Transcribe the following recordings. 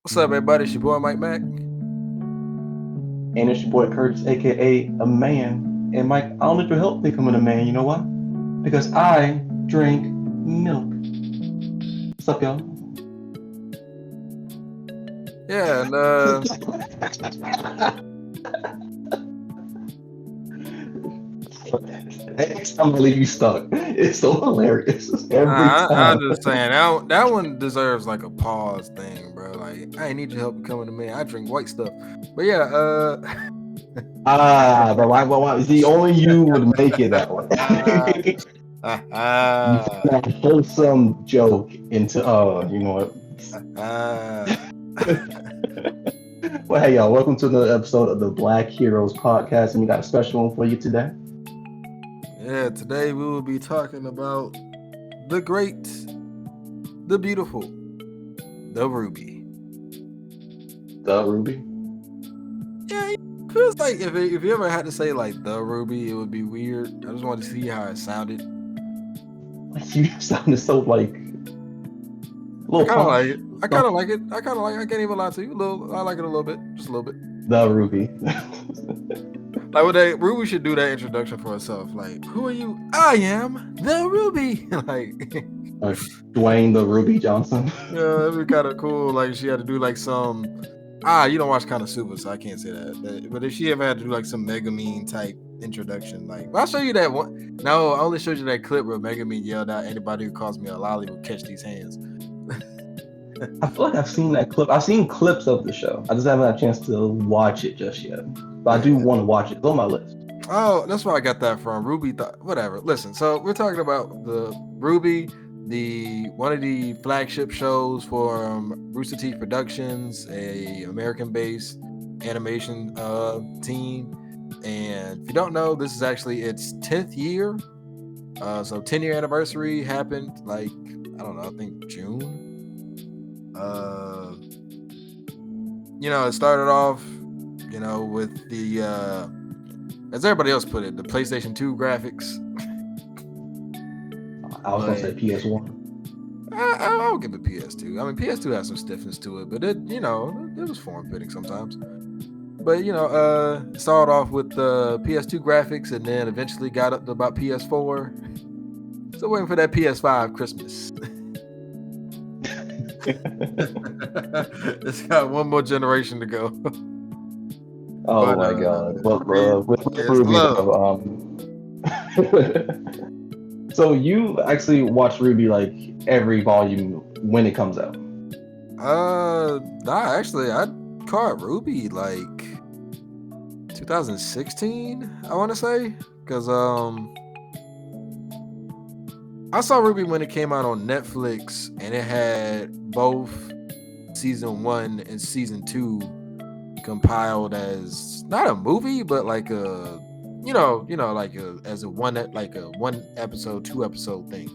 What's up, everybody? It's your boy Mike Mac. And it's your boy Curtis, aka a man. And Mike, I don't need your help becoming a man. You know why? Because I drink milk. What's up, y'all? Yeah, and Next time I leave you stuck. It's so hilarious every time. I'm just saying that one deserves like a pause thing, bro. Like, I ain't need your help becoming a man. I drink white stuff, but yeah, but why? See, only you would make it that way. That wholesome joke into you know what? Well, hey y'all, welcome to another episode of the Black Heroes Podcast, and we got a special one for you today. Yeah, today we will be talking about the great, the beautiful, the RWBY. The RWBY? Yeah, it feels like if you ever had to say like the RWBY, it would be weird. I just wanted to see how it sounded. You sounded so like I kind of like it. I kind of like it. I can't even lie to you. I like it a little bit, just a little bit. The RWBY. Like RWBY should do that introduction for herself. Like, who are you? I am the RWBY. Like Dwayne the RWBY Johnson. Yeah, it'd be kind of cool. Like she had to do like some. You don't watch Konosuba, so I can't say that. But if she ever had to do like some Megumin type introduction, like I'll show you that one. No, I only showed you that clip where Megumin yelled out, "Anybody who calls me a lolly will catch these hands." I feel like I've seen that clip. I've seen clips of the show. I just haven't had a chance to watch it just yet. But I do want to watch it. It's on my list. Oh, that's where I got that from. RWBY, whatever. Listen, so we're talking about the RWBY, one of the flagship shows for Rooster Teeth Productions, a American-based animation team. And if you don't know, this is actually its 10th year. So 10-year anniversary happened like, I don't know, I think June. It started off, with the as everybody else put it, the PlayStation 2 graphics. I was gonna say PS1. I'll give it PS2. I mean, PS2 has some stiffness to it, but it was form-fitting sometimes. But it started off with the PS2 graphics, and then eventually got up to about PS4. So waiting for that PS5 Christmas. It's got one more generation to go. Oh my god! Well, with RWBY, so you actually watch RWBY like every volume when it comes out? Actually, I caught RWBY like 2016. I want to say, because I saw RWBY when it came out on Netflix, and it had both season 1 and season 2 compiled as not a movie, but like a as a one episode, 2 episode thing,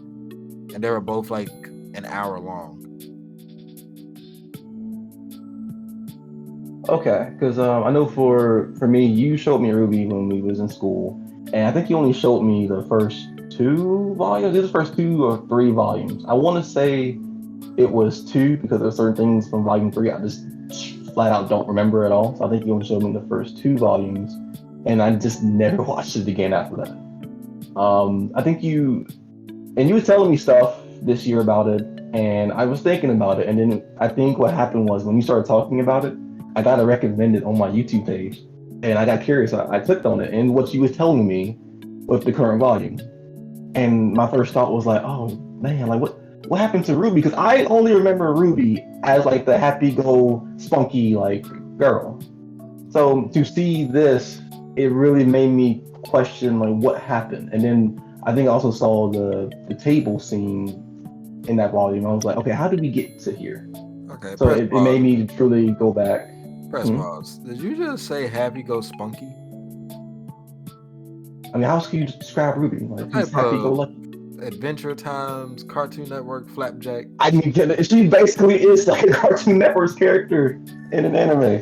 and they were both like an hour long. Okay, because I know for me, you showed me RWBY when we was in school, and I think you only showed me the first 2 volumes. These are the first 2 or 3 volumes. I want to say it was 2 because there are certain things from volume 3 I just flat out don't remember at all. So I think you only showed me the first 2 volumes, and I just never watched it again after that. I think you were telling me stuff this year about it, and I was thinking about it, and then I think what happened was when you started talking about it, I got it recommended on my YouTube page, and I got curious. I clicked on it, and what you was telling me was the current volume, and my first thought was like, oh man, like what happened to RWBY? Because I only remember RWBY as like the happy-go, spunky like girl. So to see this, it really made me question like what happened. And then I think I also saw the table scene in that volume. I was like, okay, how did we get to here? Okay. So it made me truly go back. Press pause. Did you just say happy-go-spunky? I mean, how else can you describe RWBY? Like, he's happy-go-lucky. Adventure Times, Cartoon Network, Flapjack. I mean, she basically is like a Cartoon Network's character in an anime.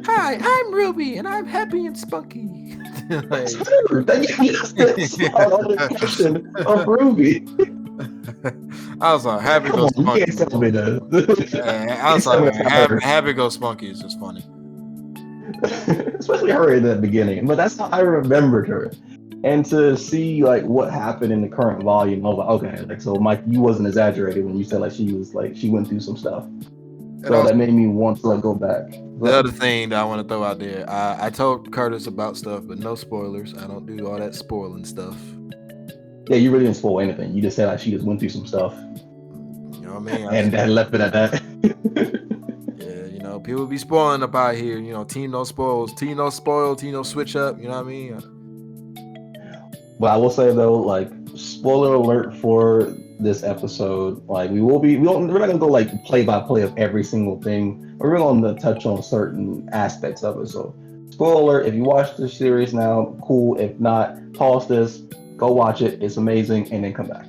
Hi, I'm RWBY, and I'm happy and spunky. That's the description of RWBY. I'm sorry. Happy Come Go on, you Spunky. can't tell me that. I'm sorry. It's not her. Happy Go Spunky is just funny. Especially her in the beginning. But that's how I remembered her. And to see like what happened in the current volume, I was like, okay, like so Mike, you wasn't exaggerated when you said like she went through some stuff. And So also, that made me want to like go back. the But other thing that I want to throw out there, I told Curtis about stuff, but no spoilers. I don't do all that spoiling stuff. yeah, you really didn't spoil anything. You just said like she just went through some stuff. You know what I mean? And left it at that. Yeah, you know, people be spoiling up out here. You know, team no spoils, team no spoil, team no switch up. You know what I mean? But I will say though, like spoiler alert for this episode, like we're not gonna go like play by play of every single thing. We're gonna touch on certain aspects of it. So spoiler alert, if you watch the series now, cool. If not, pause this, go watch it. It's amazing, and then come back.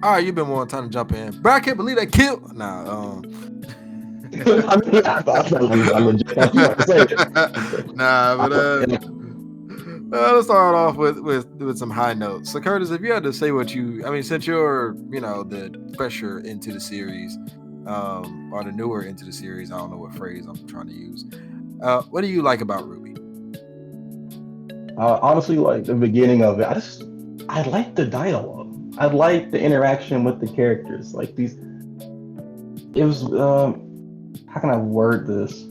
All right, you've been wanting time to jump in, bro. I can't believe that kill. Nah, I mean, I legit thought you were to say it. nah, but let's start off with some high notes. So, Curtis, if you had to say since you're the fresher into the series, or the newer into the series, I don't know what phrase I'm trying to use. What do you like about RWBY? Honestly, like the beginning of it, I like the dialogue. I like the interaction with the characters. Like these, it was how can I word this?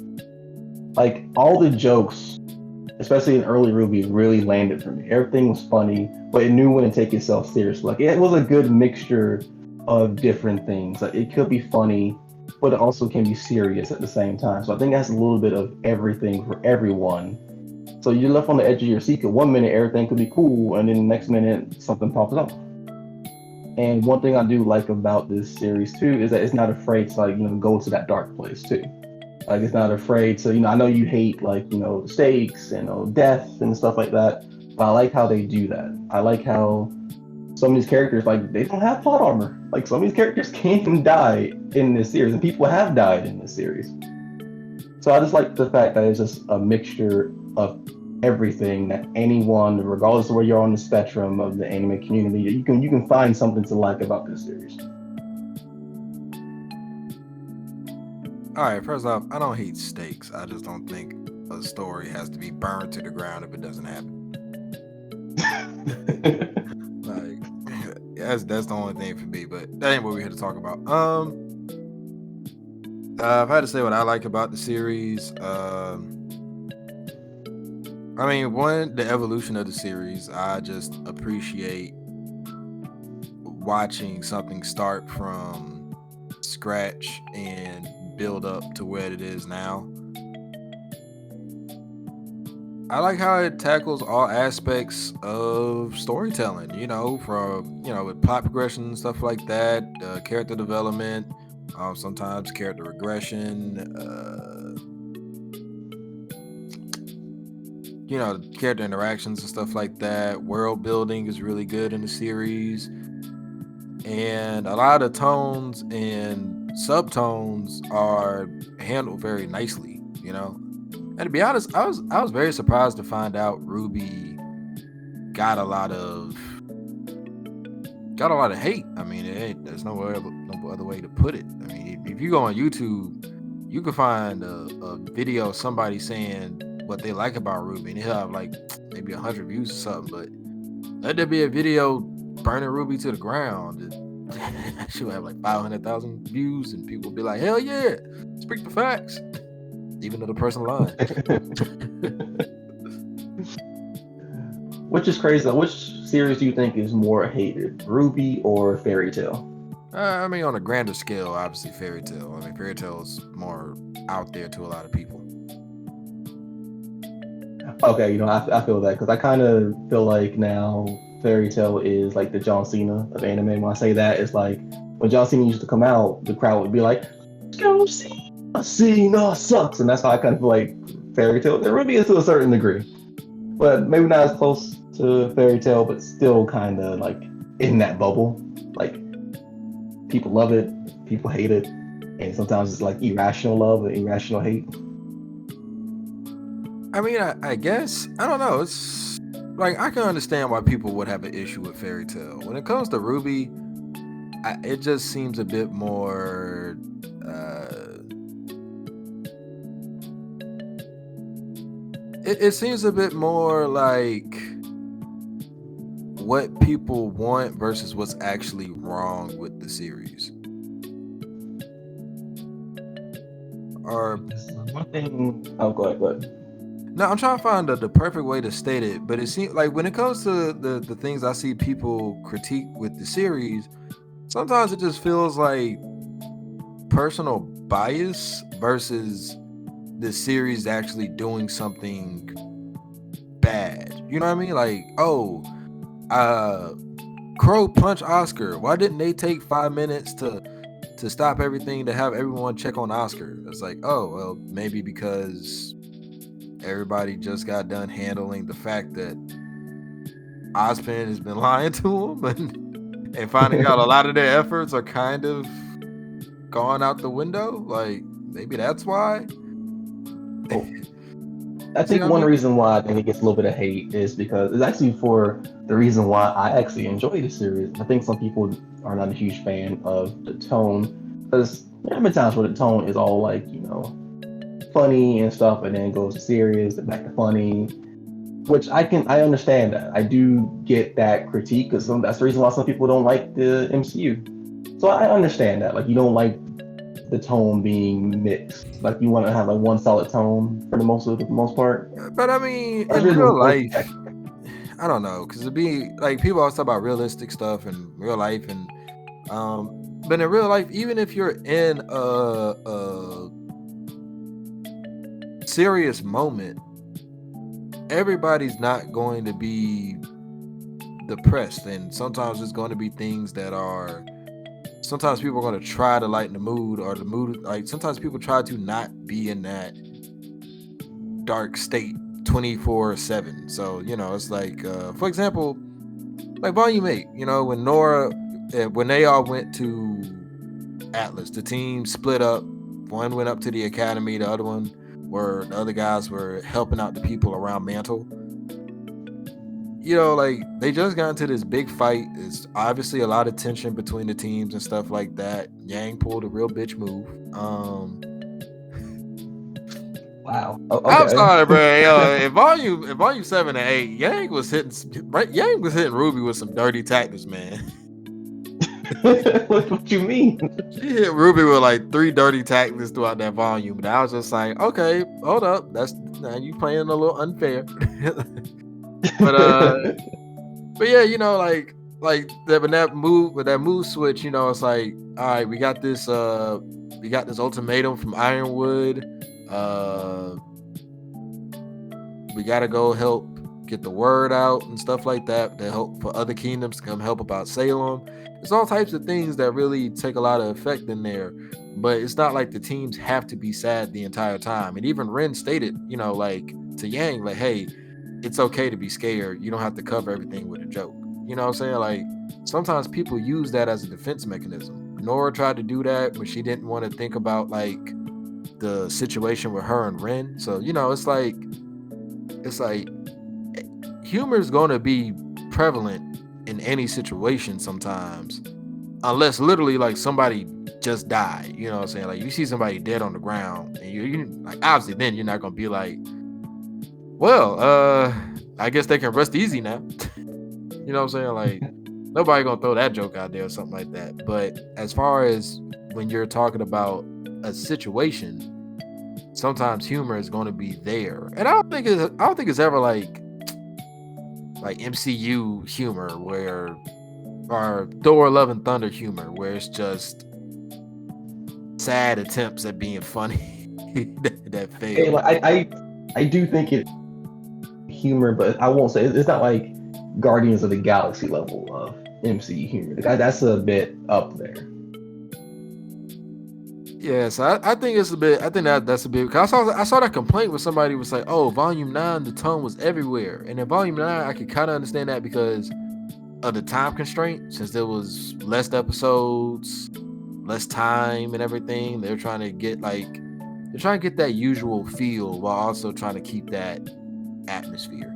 Like all the jokes, especially in early RWBY, really landed for me. Everything was funny, but it knew when to take itself seriously. Like it was a good mixture of different things. Like it could be funny, but it also can be serious at the same time. So I think that's a little bit of everything for everyone. So you're left on the edge of your seat. 1 minute everything could be cool, and then the next minute something pops up. And one thing I do like about this series too is that it's not afraid to go to that dark place too. Like it's not afraid to I know you hate stakes and death and stuff like that, but I like how they do that. I like how some of these characters they don't have plot armor. Like some of these characters can die in this series, and people have died in this series. So I just like the fact that it's just a mixture of everything that anyone, regardless of where you're on the spectrum of the anime community, you can find something to like about this series. All right, first off, I don't hate stakes. I just don't think a story has to be burned to the ground if it doesn't happen. That's the only thing for me, but that ain't what we're here to talk about. If I had to say what I like about the series, one, the evolution of the series. I just appreciate watching something start from scratch and build up to where it is now. I like how it tackles all aspects of storytelling, from, with plot progression and stuff like that, character development, sometimes character regression, character interactions and stuff like that. World building is really good in the series. And a lot of tones and subtones are handled very nicely, And to be honest, I was very surprised to find out RWBY got a lot of hate. I mean, there's no other way to put it. I mean, if you go on YouTube, you can find a video of somebody saying what they like about RWBY, and he'll have maybe 100 views or something. But let there be a video burning RWBY to the ground, she'll have 500,000 views, and people will be like, "Hell yeah, speak the facts," even though the person lied. Which is crazy. Which series do you think is more hated, RWBY or Fairy Tail? On a grander scale, obviously Fairy Tail. Fairy Tail is more out there to a lot of people. Okay, I feel that because I kind of feel like now Fairy Tail is like the John Cena of anime. When I say that, it's like when John Cena used to come out, the crowd would be like, "Go Cena sucks," and that's how I kind of feel like Fairy Tail. RWBY is to a certain degree, but maybe not as close to Fairy Tail, but still kind of in that bubble. People love it, people hate it, and sometimes it's irrational love and irrational hate. I guess I don't know. like I can understand why people would have an issue with Fairy Tail. When it comes to RWBY, it just seems a bit more. It seems a bit more like what people want versus what's actually wrong with the series. Or one thing. Oh, go ahead. no, I'm trying to find the perfect way to state it, but it seems like when it comes to the things I see people critique with the series, sometimes it just feels like personal bias versus the series actually doing something bad. You know what I mean? Like, oh, Crow punch Oscar. Why didn't they take 5 minutes to stop everything to have everyone check on Oscar? It's like, oh, well, maybe because everybody just got done handling the fact that Ozpin has been lying to them and finding out a lot of their efforts are kind of gone out the window. Like, maybe that's why. Oh. I See think what I one mean? reason why I think it gets a little bit of hate is because it's actually for the reason why I actually enjoy the series. I think some people are not a huge fan of the tone because there have been times where the tone is all like, funny and stuff, and then it goes to serious and back to funny, which I understand that. I do get that critique because that's the reason why some people don't like the MCU. So I understand that. Like, you don't like the tone being mixed. Like, you want to have like one solid tone for the most part. But I mean, That's in really real what life, I don't know, because it'd be like people always talk about realistic stuff and real life, and but in real life, even if you're in a serious moment, everybody's not going to be depressed, and sometimes it's going to be things that are. Sometimes people are going to try to lighten the mood, or the mood. Like sometimes people try to not be in that dark state 24/7. So it's like, for example, like Volume 8. When Nora, when they all went to Atlas, the team split up. One went up to the academy, the other guys were helping out the people around Mantle. Like they just got into this big fight. It's obviously a lot of tension between the teams and stuff like that. Yang pulled a real bitch move. Wow. Okay. I'm sorry, bro. In volume 7 and 8, Yang was hitting RWBY with some dirty tactics, man. What you mean? She hit RWBY with like 3 dirty tactics throughout that volume, but I was just like, okay, hold up, that's now you playing a little unfair. but yeah, like that move switch, it's like, all right, we got this ultimatum from Ironwood. We gotta go help get the word out and stuff like that to help for other kingdoms to come help about Salem. There's all types of things that really take a lot of effect in there, but it's not like the teams have to be sad the entire time. And even Ren stated, like to Yang, like, hey, it's okay to be scared. You don't have to cover everything with a joke. You know what I'm saying? Like, sometimes people use that as a defense mechanism. Nora tried to do that when she didn't want to think about like the situation with her and Ren. So it's like humor is going to be prevalent in any situation sometimes, unless literally like somebody just died. You know what I'm saying? Like you see somebody dead on the ground, and you like obviously then you're not going to be like, well, I guess they can rest easy now. You know what I'm saying? Like nobody gonna throw that joke out there or something like that. But as far as when you're talking about a situation, sometimes humor is going to be there, and I don't think it's ever like MCU humor or Thor: Love and Thunder humor where it's just sad attempts at being funny that fail. Hey, I do think it humor, but I won't say it's not like Guardians of the Galaxy level of MCU humor. That's a bit up there. Yeah, so I think it's a bit. I think that's a bit. Cause I saw that complaint where somebody was like, "Oh, Volume 9, the tone was everywhere," and in Volume 9, I could kind of understand that because of the time constraint, since there was less episodes, less time, and everything. They're trying to get that usual feel while also trying to keep that atmosphere.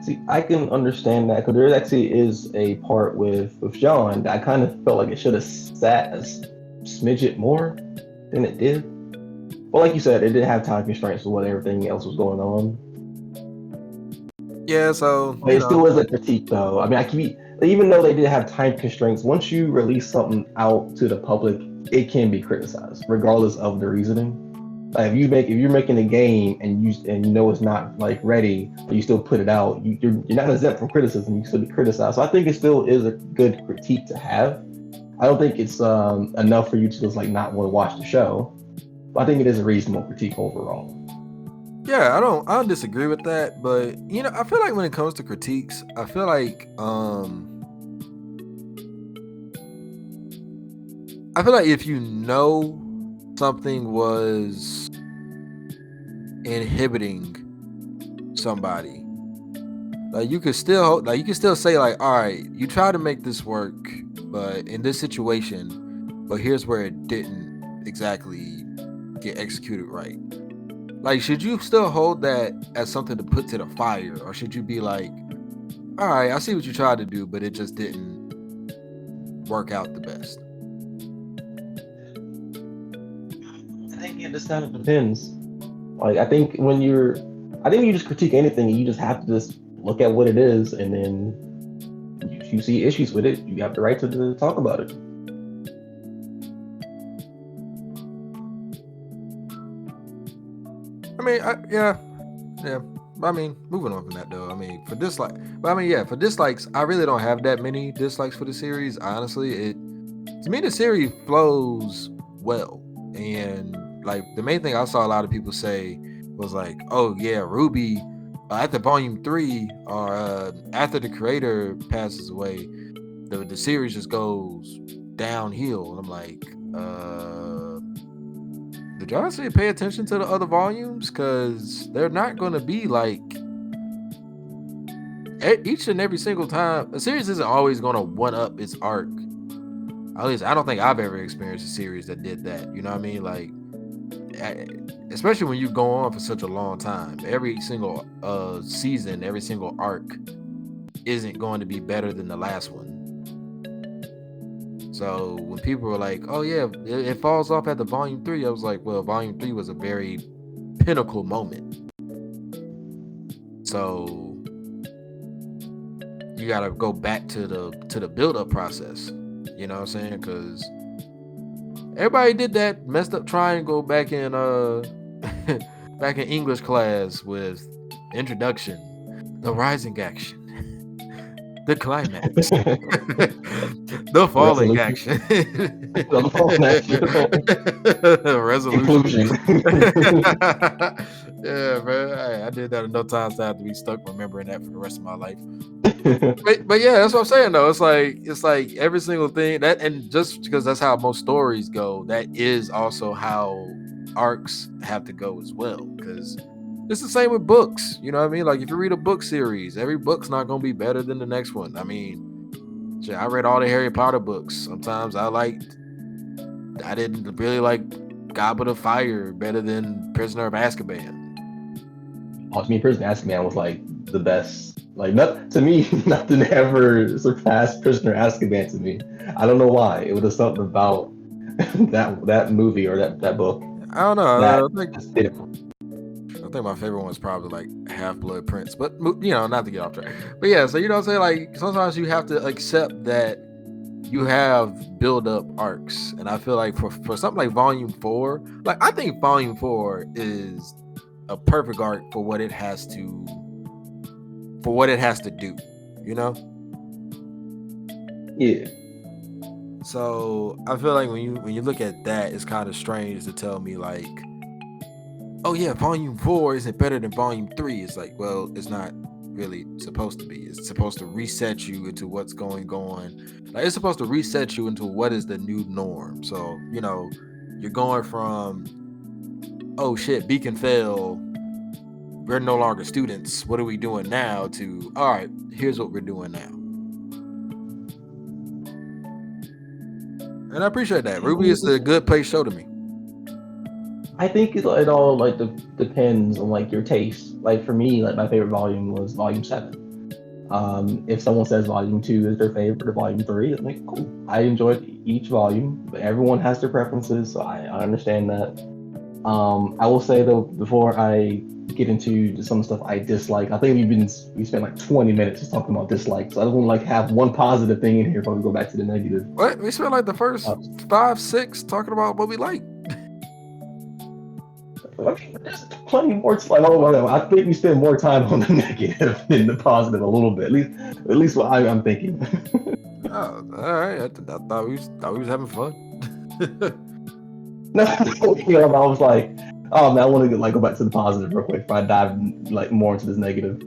See, I can understand that because there actually is a part with John that I kind of felt like it should have sat a smidget more than it did. Well, like you said, it didn't have time constraints with what everything else was going on. Yeah, so But it still is a critique, though. I mean, even though they did have time constraints, once you release something out to the public, it can be criticized, regardless of the reasoning. Like if you're making a game and you know it's not like ready, but you still put it out, you're not exempt from criticism. You still be criticized. So I think it still is a good critique to have. I don't think it's enough for you to just like not want to watch the show. But I think it is a reasonable critique overall. Yeah, I don't disagree with that, but you know, I feel like when it comes to critiques, I feel like if you know something was inhibiting somebody, like you could still say like, all right, you try to make this work, but in this situation, but here's where it didn't exactly get executed right. Like, should you still hold that as something to put to the fire, or should you be like, all right, I see what you tried to do, but it just didn't work out the best? I think it just kind of depends. Like I think you just critique anything, you just have to just look at what it is, and then if you see issues with it, you have the right to talk about it. I mean, yeah. I mean, moving on from that though. I mean, for dislikes, I really don't have that many dislikes for the series. Honestly, to me the series flows well, and like the main thing I saw a lot of people say was like, "Oh yeah, RWBY after Volume 3 or after the creator passes away, the series just goes downhill." And I'm like, did y'all say pay attention to the other volumes? Because they're not going to be like each and every single time. A series isn't always going to one up its arc. At least I don't think I've ever experienced a series that did that. You know what I mean? Like, especially when you go on for such a long time, every single season, every single arc isn't going to be better than the last one. So when people were like, "Oh yeah, it falls off at the Volume 3," I was like, "Well, Volume 3 was a very pinnacle moment. So you gotta go back to the build-up process." You know what I'm saying? Because everybody did that messed up triangle back in back in English class with introduction, the rising action, the climax, the falling action, The falling action. resolution. Yeah, man, I did that enough times to have to be stuck remembering that for the rest of my life. But yeah, that's what I'm saying though. It's like every single thing that, and just because that's how most stories go, that is also how arcs have to go as well. Because it's the same with books. You know what I mean? Like if you read a book series, every book's not gonna be better than the next one. I mean, I read all the Harry Potter books. Sometimes I didn't really like Goblet of Fire better than Prisoner of Azkaban. To me, Prisoner of Azkaban was like the best. Like to me, nothing ever surpassed Prisoner of Azkaban to me. I don't know why. It was something about that movie or that book. I don't know. I think my favorite one is probably like Half-Blood Prince, but you know, not to get off track. But yeah, so you know what I'm saying? Like sometimes you have to accept that you have build-up arcs, and I feel like for something like Volume 4, like I think Volume 4 is a perfect arc for what it has to do, you know? Yeah. So I feel like when you look at that, it's kind of strange to tell me like, oh yeah, Volume 4 isn't better than Volume 3. It's like, well, it's not really supposed to be. It's supposed to reset you into what's going on. Like it's supposed to reset you into what is the new norm. So, you know, you're going from, oh shit, Beacon fell, we're no longer students, what are we doing now, to, all right, here's what we're doing now. And I appreciate that. RWBY is a good place show to me. I think it all like depends on like your taste. Like for me, like my favorite volume was Volume 7. If someone says volume 2 is their favorite or volume 3, I'm like, cool. I enjoyed each volume, but everyone has their preferences, so I understand that. I will say though, before I get into some stuff I dislike, I think we spent like 20 minutes just talking about dislikes. So I don't want to like have one positive thing in here before we go back to the negative. What? We spent like the first 5, 6 talking about what we like. There's plenty more. Like, I think we spend more time on the negative than the positive a little bit. At least what I'm thinking. Oh, all right. I thought we was having fun. No, I was like, oh man, I want to like go back to the positive real quick before I dive like more into this negative.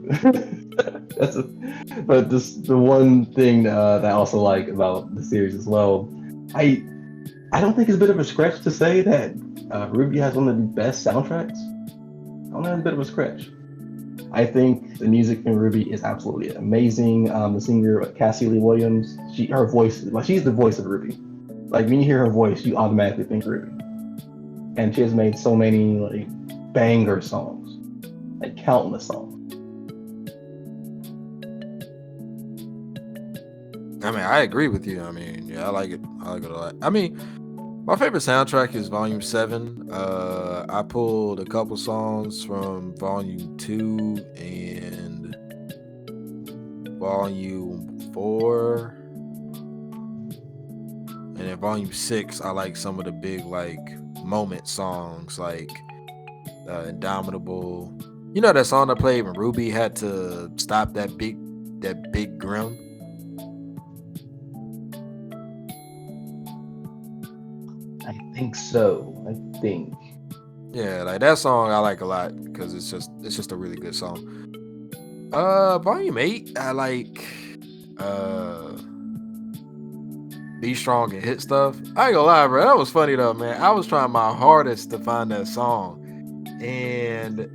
But the one thing that I also like about the series as well, I don't think it's a bit of a stretch to say that RWBY has one of the best soundtracks. I don't know, it's a bit of a stretch. I think the music in RWBY is absolutely amazing. The singer Cassie Lee Williams, her voice, like she's the voice of RWBY. Like when you hear her voice, you automatically think RWBY. And she has made so many like banger songs, like countless songs. I mean, I agree with you. I mean, yeah, I like it a lot. I mean, my favorite soundtrack is Volume 7. I pulled a couple songs from Volume 2 and Volume 4. And in Volume 6, I like some of the big like moment songs like Indomitable. You know that song I played when RWBY had to stop that big grim? I think so. I think. Yeah, like that song I like a lot because it's just a really good song. Volume 8, I like Be Strong and Hit Stuff. I ain't gonna lie, bro. That was funny though, man. I was trying my hardest to find that song. And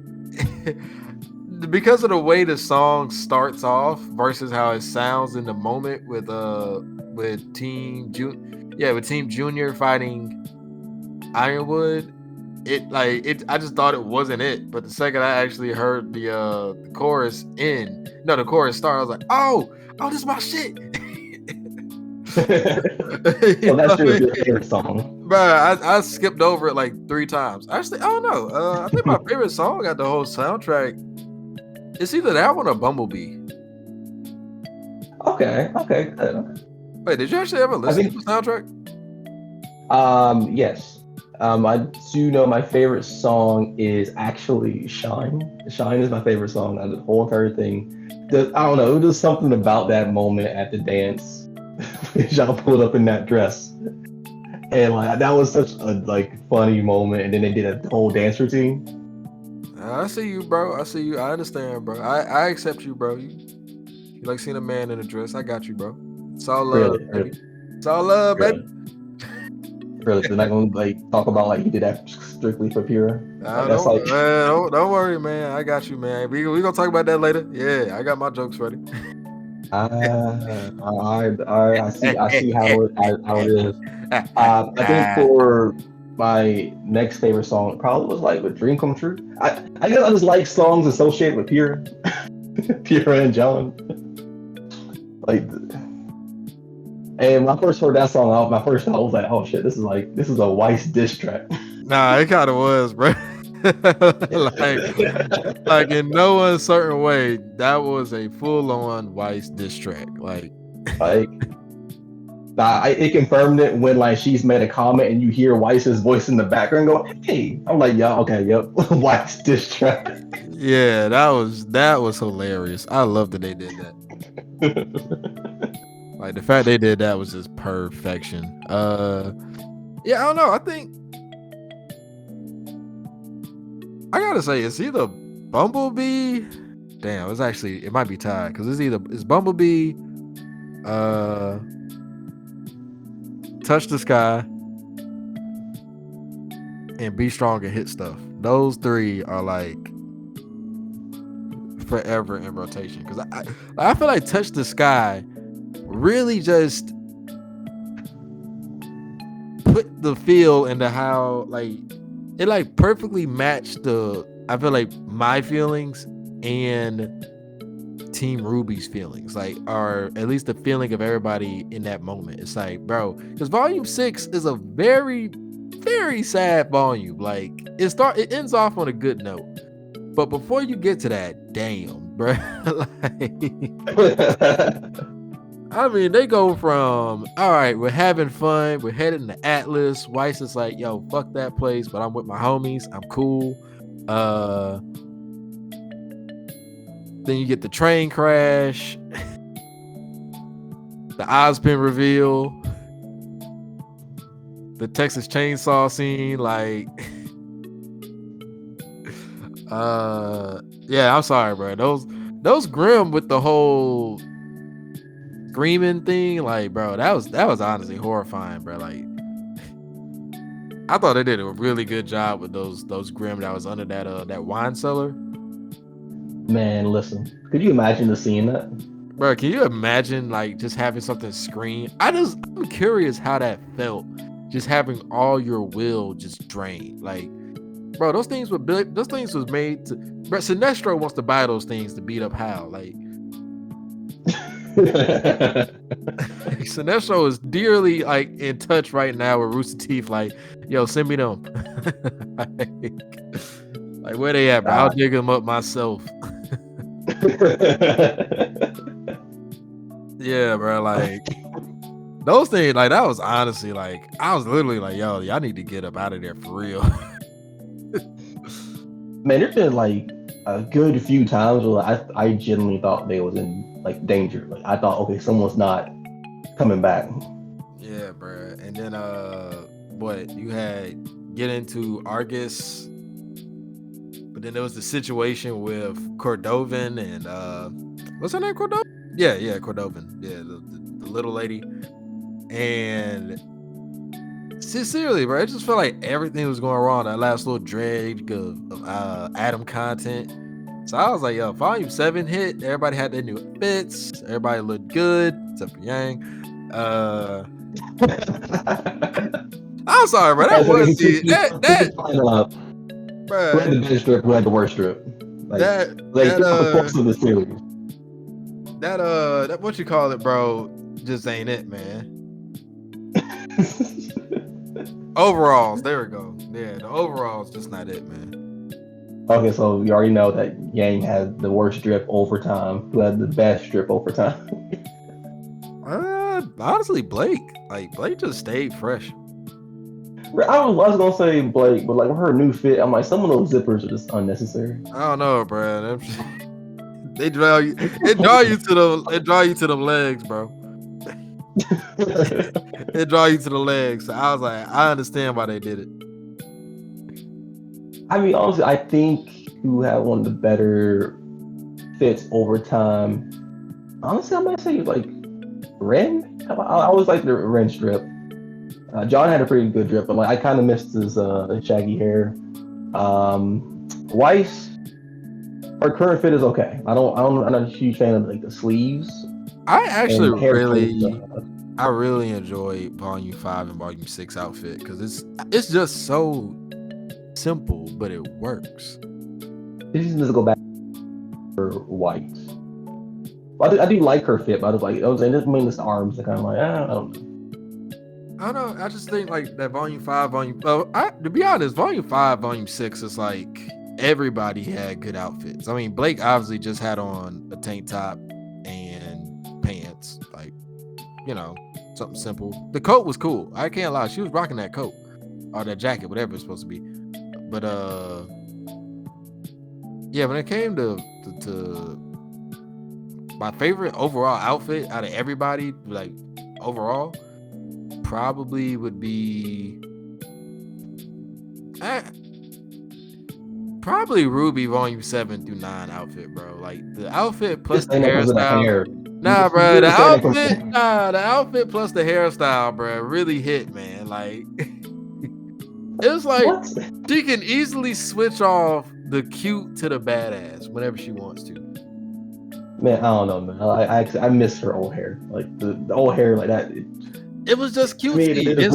because of the way the song starts off versus how it sounds in the moment with Team Junior fighting Ironwood, I just thought it wasn't it. But the second I actually heard the chorus the chorus start, I was like, oh, this is my shit. So that's your favorite song. Bro, I skipped over it like 3 times. Actually, I don't know. I think my favorite song out the whole soundtrack, it's either that one or Bumblebee. Okay. Wait, did you actually ever listen to the soundtrack? Yes. I do know my favorite song is actually Shine. Shine is my favorite song out of the whole entire thing. I don't know, it was something about that moment at the dance. Y'all pulled up in that dress. And like that was such a like funny moment, and then they did a whole dance routine. I see you, bro. I see you. I understand, bro. I accept you, bro. You like seeing a man in a dress. I got you, bro. It's all love, baby. It's all love, baby. Really, they're not gonna like talk about like he did that strictly for Pura. Don't worry, man. I got you, man. We gonna talk about that later. Yeah, I got my jokes ready. All right. I see how it is. I think for my next favorite song probably was like with Dream Come True. I guess I just like songs associated with Pura, Pura and John. Like, and when I first heard that song, my first thought was like, oh shit, this is a Weiss diss track. Nah, it kind of was, bro. like in no uncertain way, that was a full-on Weiss diss track. It confirmed it when like she's made a comment and you hear Weiss's voice in the background go, hey. I'm like, yeah, okay, yep, Weiss diss track. Yeah, that was hilarious. I love that they did that. Like the fact they did that was just perfection. Yeah, I don't know. I think I gotta say it's either Bumblebee. Damn, it might be tied because it's Bumblebee, Touch the Sky, and Be Strong and Hit Stuff. Those 3 are like forever in rotation because I feel like Touch the Sky really just put the feel into how like it like perfectly matched I feel like my feelings and Team RWBY's feelings, like, or at least the feeling of everybody in that moment. It's like, bro, because Volume 6 is a very, very sad volume. Like, it ends off on a good note, but before you get to that, damn, bro, like, I mean, they go from, all right, we're having fun, we're heading to Atlas. Weiss is like, yo, fuck that place, but I'm with my homies, I'm cool. Then you get the train crash, the Ozpin reveal, the Texas Chainsaw scene, like, yeah, I'm sorry, bro. Those Grimm with the whole screaming thing, like, bro, that was honestly horrifying, bro. Like, I thought they did a really good job with those Grimm that was under that wine cellar. Man, listen, could you imagine the scene that? Bro, can you imagine like just having something scream? I'm curious how that felt, just having all your will just drained. Like, bro, those things was made to. Bro, Sinestro wants to buy those things to beat up Hal. Like, Sinestro is dearly like in touch right now with Rooster Teeth. Like, yo, send me them. like where they at, bro? I'll dig them up myself. Yeah, bro. Like those things, like that was honestly like I was literally like, yo, y'all need to get up out of there for real. Man, there's been like a good few times where I genuinely thought they was in like danger. Like I thought, okay, someone's not coming back. Yeah, bro. And then what you had get into Argus, but then there was the situation with Cordovan and what's her name, Cordovan? Yeah, Cordovan. Yeah, the little lady. And sincerely, bro, I just felt like everything was going wrong. That last little drag of Adam content. So I was like, yo, Volume 7 hit. Everybody had their new fits. Everybody looked good, except for Yang. I'm sorry, bro. That was that bro. Who had the best strip? Who had the worst strip? Like, the focus of the series. That what you call it, bro? Just ain't it, man. Overalls, there we go. Yeah, the overalls, just not it, man. Okay, so you already know that Yang had the worst strip over time. Who had the best strip over time? Honestly, Blake. Like Blake just stayed fresh. I was gonna say Blake, but like with her new fit, I'm like, some of those zippers are just unnecessary. I don't know, bro. They draw you to the legs, bro. It draw you to the legs. So I was like, I understand why they did it. I mean, honestly, I think who had one of the better fits over time. Honestly, I might say like Ren. I always liked the Ren strip. John had a pretty good drip, but like I kind of missed his shaggy hair. Weiss, her current fit is okay. I'm not a huge fan of like the sleeves. I actually really enjoy Volume 5 and Volume 6 outfit because it's just so simple, but it works. This is to go back for Weiss. I do like her fit, but I was like, this mainly the arms. That kind of like, I don't know. I don't know. I just think like that Volume 5, to be honest, Volume 5, Volume 6 is like everybody had good outfits. I mean, Blake obviously just had on a tank top and pants, like, you know, something simple. The coat was cool. I can't lie. She was rocking that coat or that jacket, whatever it's supposed to be. But yeah, when it came to my favorite overall outfit out of everybody, like overall, probably would be probably RWBY Volume 7 through 9 outfit, bro. Like the outfit plus the hairstyle. Nah, bro, the outfit plus the hairstyle, bro, really hit, man. Like it was like she can easily switch off the cute to the badass whenever she wants to. Man, I don't know, man. I miss her old hair, like the old hair like that. It was just cutesy. In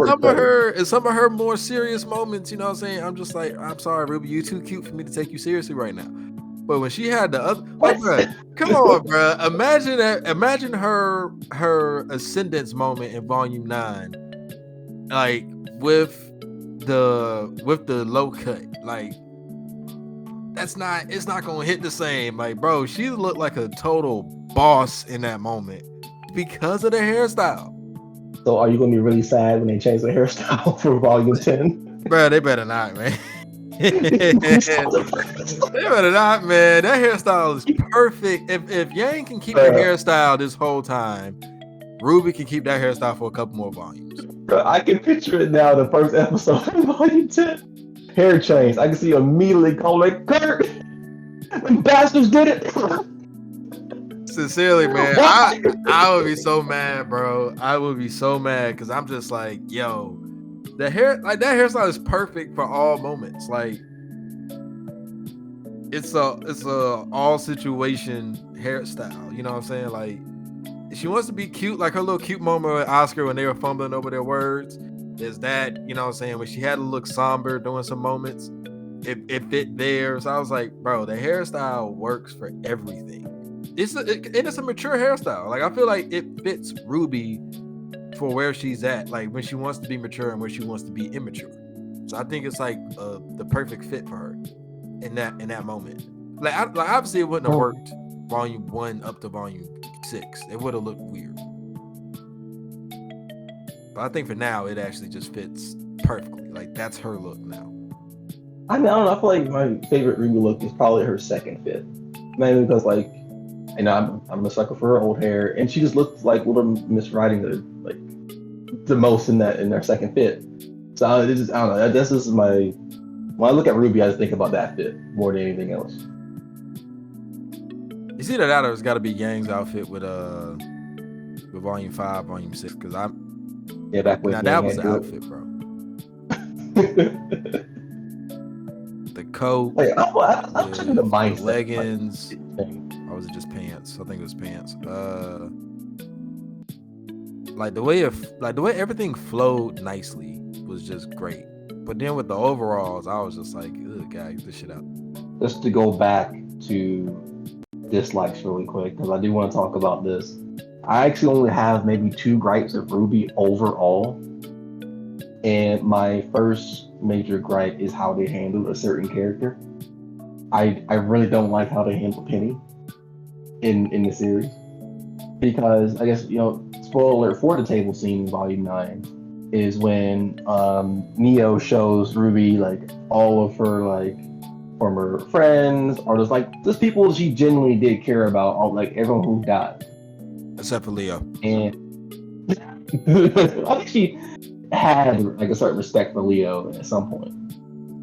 some of her more serious moments, you know what I'm saying? I'm just like, I'm sorry, RWBY, you too cute for me to take you seriously right now. But when she had the other, like, bro, come on, bro. Imagine that. Imagine her ascendance moment in Volume 9, like with the low cut. Like, it's not gonna hit the same. Like, bro, she looked like a total boss in that moment because of the hairstyle. So are you gonna be really sad when they change the hairstyle for Volume 10? Bro, they better not, man. They better not, man. That hairstyle is perfect. If Yang can keep the hairstyle this whole time, RWBY can keep that hairstyle for a couple more volumes. Bro, I can picture it now. The first episode of Volume 10, hair change. I can see you immediately calling Kurt. Them bastards did it. Sincerely, man, I would be so mad, bro. I would be so mad because I'm just like, yo, the hair, like that hairstyle is perfect for all moments. Like, it's a all situation hairstyle. You know what I'm saying? Like, she wants to be cute, like her little cute moment with Oscar when they were fumbling over their words. There's that, you know what I'm saying? When she had to look somber during some moments, it fit there. So I was like, bro, the hairstyle works for everything. It's a mature hairstyle. Like, I feel like it fits RWBY for where she's at, like when she wants to be mature and where she wants to be immature. So I think it's like the perfect fit for her in that moment. Like obviously it wouldn't have worked Volume 1 up to Volume 6. It would have looked weird. But I think for now it actually just fits perfectly. Like, that's her look now. I mean, I don't know. I feel like my favorite RWBY look is probably her second fit, mainly because, like, you know, I'm a sucker for her old hair, and she just looks like Little Miss Riding Hood, like the most in their second fit. So I don't know. This is when I look at RWBY, I just think about that fit more than anything else. It's either that or it's got to be Yang's outfit with Volume 5, Volume 6, because that was the outfit, bro. The coat, I'm checking the mindset. leggings. Or was it just pants? I think it was pants. Like the way everything flowed nicely was just great. But then with the overalls, I was just like, ugh, guys, get this shit out. Just to go back to dislikes really quick, because I do want to talk about this. I actually only have maybe 2 gripes of RWBY overall. And my first major gripe is how they handled a certain character. I really don't like how they handle Penny in the series. Because I guess, you know, spoiler alert for the table scene in Volume 9 is when Neo shows RWBY like all of her like former friends, or just people she genuinely did care about, all like everyone who died. Except for Leo. And I think she had like a certain respect for Leo at some point.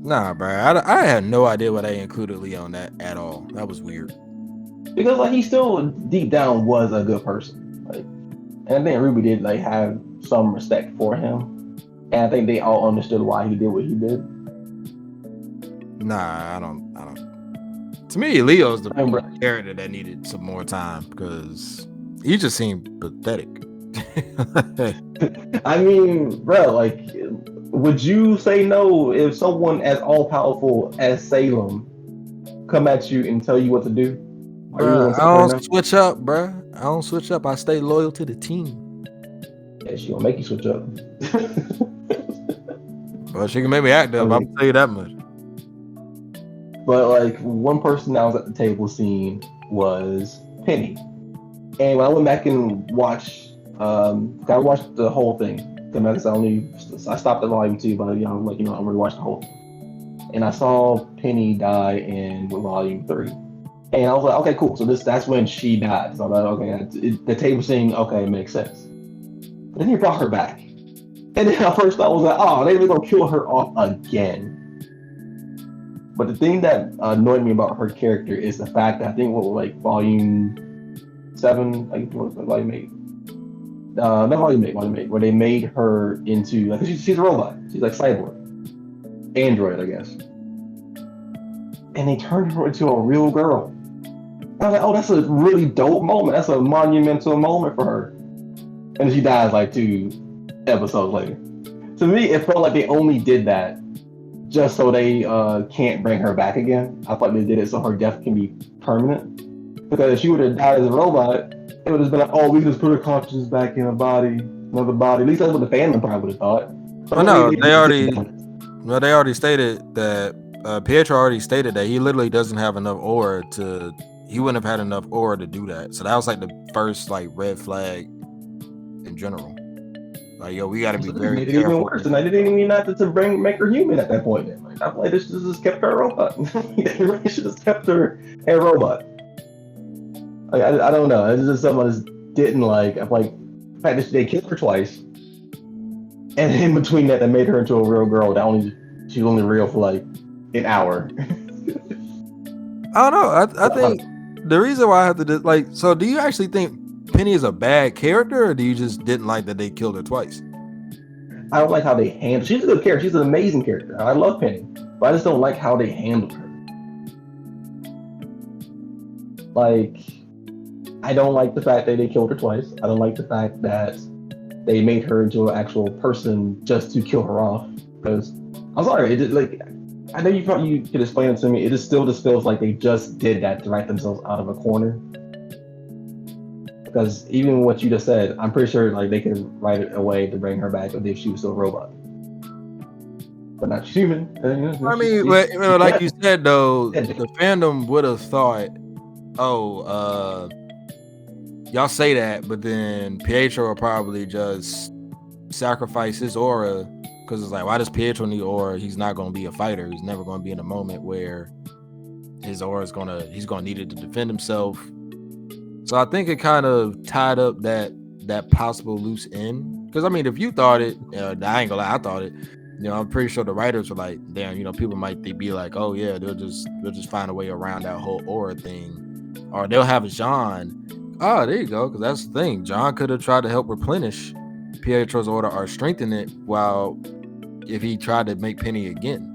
Nah, bro. I had no idea why they included Leo in that at all. That was weird. Because like he still deep down was a good person. Like, and I think RWBY did like have some respect for him. And I think they all understood why he did what he did. Nah, I don't. To me, Leo's the character that needed some more time because he just seemed pathetic. I mean, bro, like, would you say no if someone as all-powerful as Salem come at you and tell you what to do? Bruh, I don't switch up, bruh. I don't switch up. I stay loyal to the team. Yeah, she gonna make you switch up. Well, she can make me act up. I'm gonna tell you that much. But like, one person that was at the table scene was Penny, and when I went back and watched, I watched the whole thing. I stopped at Volume 2, but I already watched the whole thing. And I saw Penny die in Volume 3. And I was like, okay, cool. So that's when she died. So I'm like, okay, the table scene, okay, makes sense. But then he brought her back. And then at first I was like, oh, they're gonna kill her off again. But the thing that annoyed me about her character is the fact that I think Volume 7, Volume 8. Not Volume 8, where they made her into, like, she's a robot. She's like cyborg. Android, I guess. And they turned her into a real girl. I was like, oh, that's a really dope moment. That's a monumental moment for her. And then she dies like 2 episodes later. To me, it felt like they only did that just so they can't bring her back again. I thought they did it so her death can be permanent. Because if she would have died as a robot, it would have been like, oh, we just put her consciousness back in a body, another body. At least that's what the fandom probably would have thought. But no, they already stated that Pietro already stated that he literally doesn't have enough aura to. He wouldn't have had enough aura to do that. So that was like the first like red flag in general. Like, yo, we got to be very careful. Even worse, and I didn't even mean that to make her human at that point. Like, I feel like this just kept her a robot. They really should have kept her a robot. Like, I don't know. It's just someone that didn't like. I'm like, the fact that they killed her twice, and in between that, they made her into a real girl. She was only real for like an hour. I don't know. I think the reason why I have to like. So, do you actually think Penny is a bad character, or do you just didn't like that they killed her twice? I don't like how they handle. She's a good character. She's an amazing character. I love Penny, but I just don't like how they handled her. Like, I don't like the fact that they killed her twice. I don't like the fact that they made her into an actual person just to kill her off. Because I'm sorry, I know you could explain it to me. It just still just feels like they just did that to write themselves out of a corner. Because even what you just said, I'm pretty sure like they could write it a way to bring her back if she was still a robot, but not human. I mean, like you said though, the fandom would have thought, oh, y'all say that, but then Pietro will probably just sacrifice his aura because it's like, why does Pietro need aura? He's not going to be a fighter. He's never going to be in a moment where his aura is he's going to need it to defend himself. So I think it kind of tied up that possible loose end. Because I mean, if you thought it, I ain't gonna lie, I thought it. I'm pretty sure the writers were like, damn, people might be like, oh yeah, they'll just find a way around that whole aura thing, or they'll have John. Oh, there you go, because that's the thing. John could have tried to help replenish Pietro's aura or strengthen it, while if he tried to make Penny again.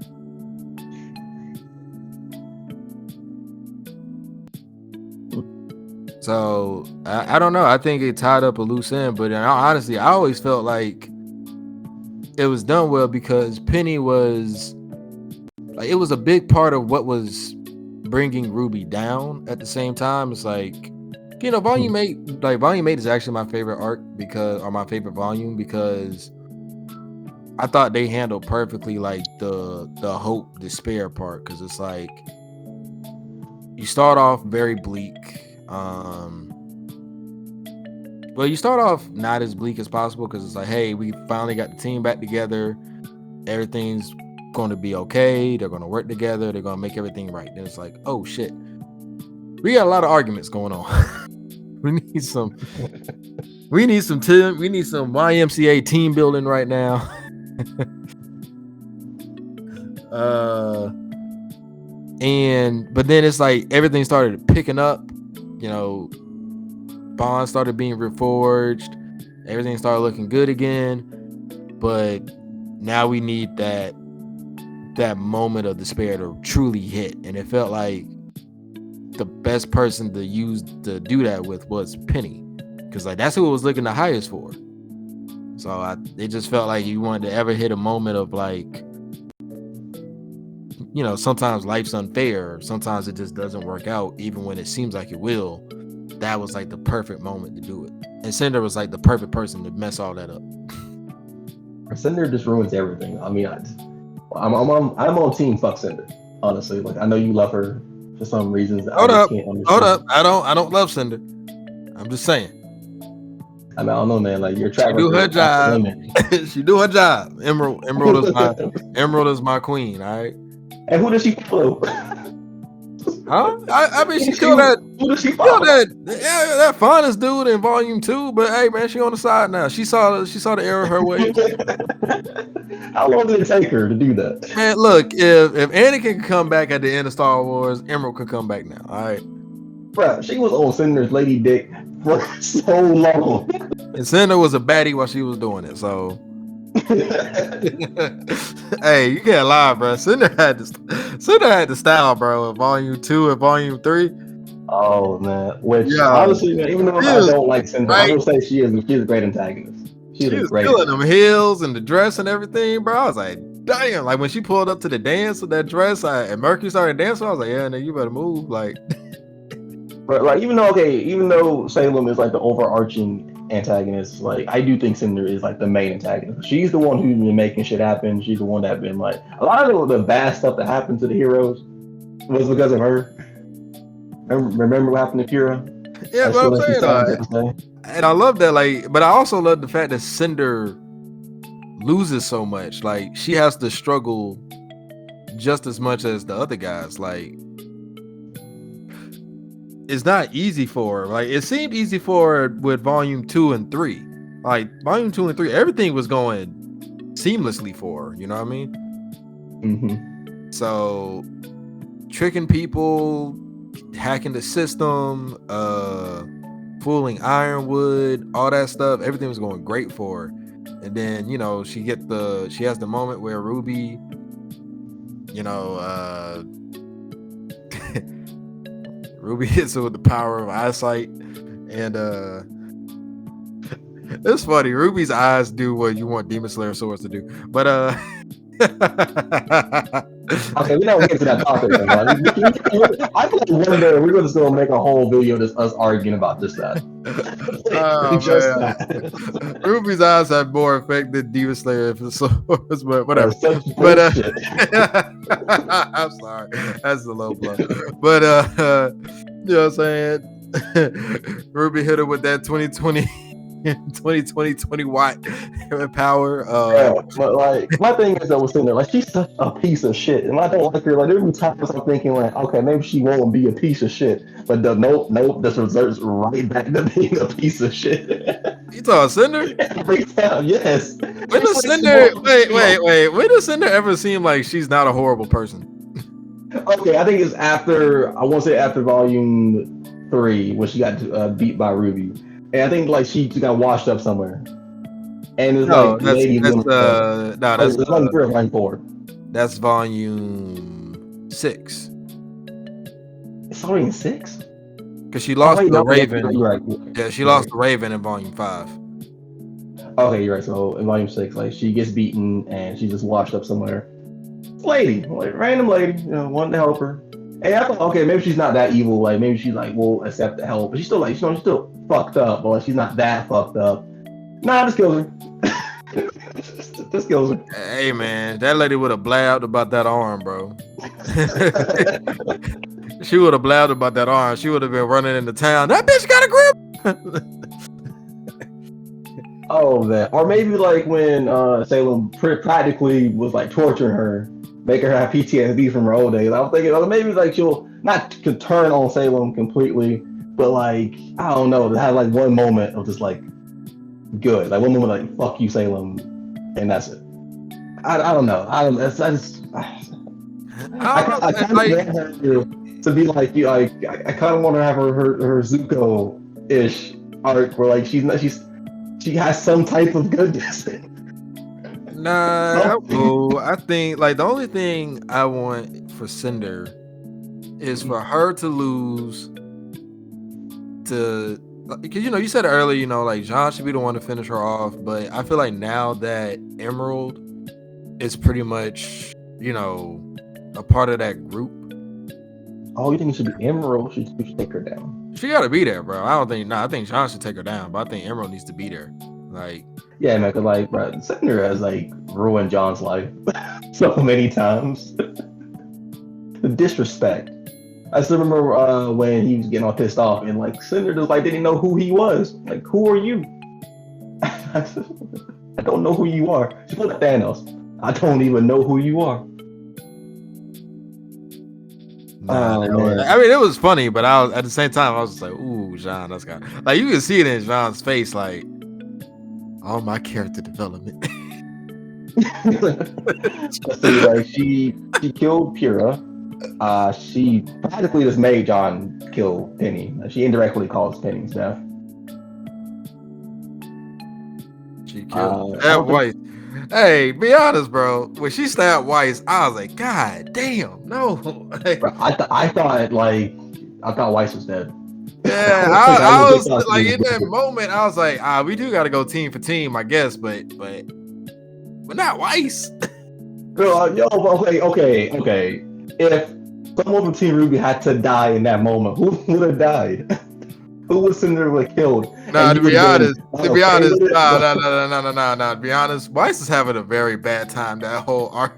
So I don't know. I think it tied up a loose end, but honestly, I always felt like it was done well because Penny was like, it was a big part of what was bringing RWBY down. At the same time, it's like, Volume 8, like Volume 8 is actually my favorite arc or my favorite volume because I thought they handled perfectly like the hope, despair part, because it's like you start off very bleak. Well, you start off not as bleak as possible because it's like, hey, we finally got the team back together. Everything's going to be okay. They're going to work together. They're going to make everything right. Then it's like, oh shit, we got a lot of arguments going on. we need some YMCA team building right now. But then it's like everything started picking up. Bonds started being reforged. Everything started looking good again. But now we need that moment of despair to truly hit. And it felt like the best person to do that with was Penny. Because like that's who it was looking the highest for. So it just felt like you wanted to ever hit a moment of like, sometimes life's unfair. Sometimes it just doesn't work out, even when it seems like it will. That was like the perfect moment to do it. And Cinder was like the perfect person to mess all that up. Cinder just ruins everything. I mean, I'm on team fuck Cinder. Honestly, like I know you love her for some reasons. Hold up. I don't love Cinder. I'm just saying. I mean, I don't know, man. Like your track. She do her job. She do her job. Emerald is my queen. All right. And who does she follow? Huh? I mean, she killed that. Who does she follow? That finest dude in Volume 2. But hey, man, she on the side now. She saw the error of her ways. How long did it take her to do that? Man, look, if Anakin can come back at the end of Star Wars, Emerald could come back now. All right. Bruh, she was on Cinder's lady dick for so long. And Cinder was a baddie while she was doing it. So. Hey, you can't lie, bro. Cinder had the style, bro. In Volume 2 and Volume 3. Oh man, honestly, man, even though I don't like Cinder, I will say she's a great antagonist. She's a great. Killing them heels and the dress and everything, bro. I was like, damn. Like when she pulled up to the dance with that dress, and Mercury started dancing, I was like, yeah, nigga, you better move. Like, But like, even though Salem is like the overarching antagonist, like I do think Cinder is like the main antagonist. She's the one who's been making shit happen. She's the one that's been like a lot of the bad stuff that happened to the heroes was because of her. Remember what happened to Kira? yeah, but I'm saying, and I love that. Like, but I also love the fact that Cinder loses so much. Like, she has to struggle just as much as the other guys. Like, it's not easy for her. Like, it seemed easy for her with volume 2 and 3. Like, volume 2 and 3, everything was going seamlessly for her. You know what I mean? Mm-hmm. So, tricking people, hacking the system, fooling Ironwood, all that stuff, everything was going great for her. And then, you know, she has the moment where Ruby, you know, Ruby hits her with the power of eyesight, and it's funny. Ruby's eyes do what you want Demon Slayer swords to do, but okay, we're not getting to that topic. I wonder we're just gonna make a whole video of us arguing about just that. That. Ruby's eyes have more effect than Demon Slayer swords, but whatever. But I'm sorry, that's a low blow. But you know what I'm saying? Ruby hit her with that 20 watt power. Yeah, but like my thing is, I was sitting there like she's such a piece of shit, and I don't like her. Like there be times I'm thinking like, okay, maybe she won't be a piece of shit, but nope, this reserves right back to being a piece of shit. You talking Cinder? Every time, yes. When does Cinder? Wait. When does Cinder ever seem like she's not a horrible person? Okay, I think it's after. I want to say after volume 3 when she got beat by Ruby. And I think like she got washed up somewhere. And it's no, like that's volume 3 or volume 4. That's volume 6. It's volume 6? Because she lost the Raven. You're right. Yeah, she lost the Raven in volume 5. Okay, you're right. So in volume 6, like she gets beaten and she's just washed up somewhere. Lady, like random lady, you know, wanting to help her. And I thought, okay, maybe she's not that evil. Like maybe she's like, will accept the help, but she's still like, she's still fucked up, but like, she's not that fucked up. Nah, just kills her. Just kills her. Hey man, that lady would have blabbed about that arm, bro. She would have blabbed about that arm. She would have been running into town. That bitch got a grip. Oh man, or maybe like when Salem practically was like torturing her, making her have PTSD from her old days. I was thinking, maybe like she'll not turn on Salem completely, but like I don't know, have like one moment of just like good, like one moment like fuck you Salem, and that's it. I don't know. I kind of want her to be like you. I kind of want to have her Zuko-ish arc where like she has some type of goodness. Nah, I think like the only thing I want for Cinder is for her to lose to, because you know you said earlier, you know, like Jean should be the one to finish her off, but I feel like now that Emerald is pretty much, you know, a part of that group. Oh, you think it should be Emerald? She should take her down. She got to be there, bro. I think Jean should take her down, but I think Emerald needs to be there. Like, yeah, man, cause like, bro, Cinder has like ruined John's life so many times. The disrespect. I still remember when he was getting all pissed off, and like Cinder just like didn't know who he was. Like, who are you? I don't know who you are. She put at Thanos. I don't even know who you are. I mean, it was funny, but I was at the same time I was just like, "Ooh, Jean, that's got like you can see it in Jean's face, like all my character development." Like she killed Pyrrha. She practically just made John kill Penny. She indirectly caused Penny's death. She killed Weiss. Hey, be honest, bro. When she stabbed Weiss, I was like, God damn, no. Bro, I thought Weiss was dead. Yeah, I was like in that moment, I was like, we do got to go team for team, I guess, but not Weiss. Okay. If someone from Team Ruby had to die in that moment, who would have died? Who was Cinderella killed? Nah, And to you would be have been honest, okay with it? nah. To be honest, Weiss is having a very bad time that whole arc.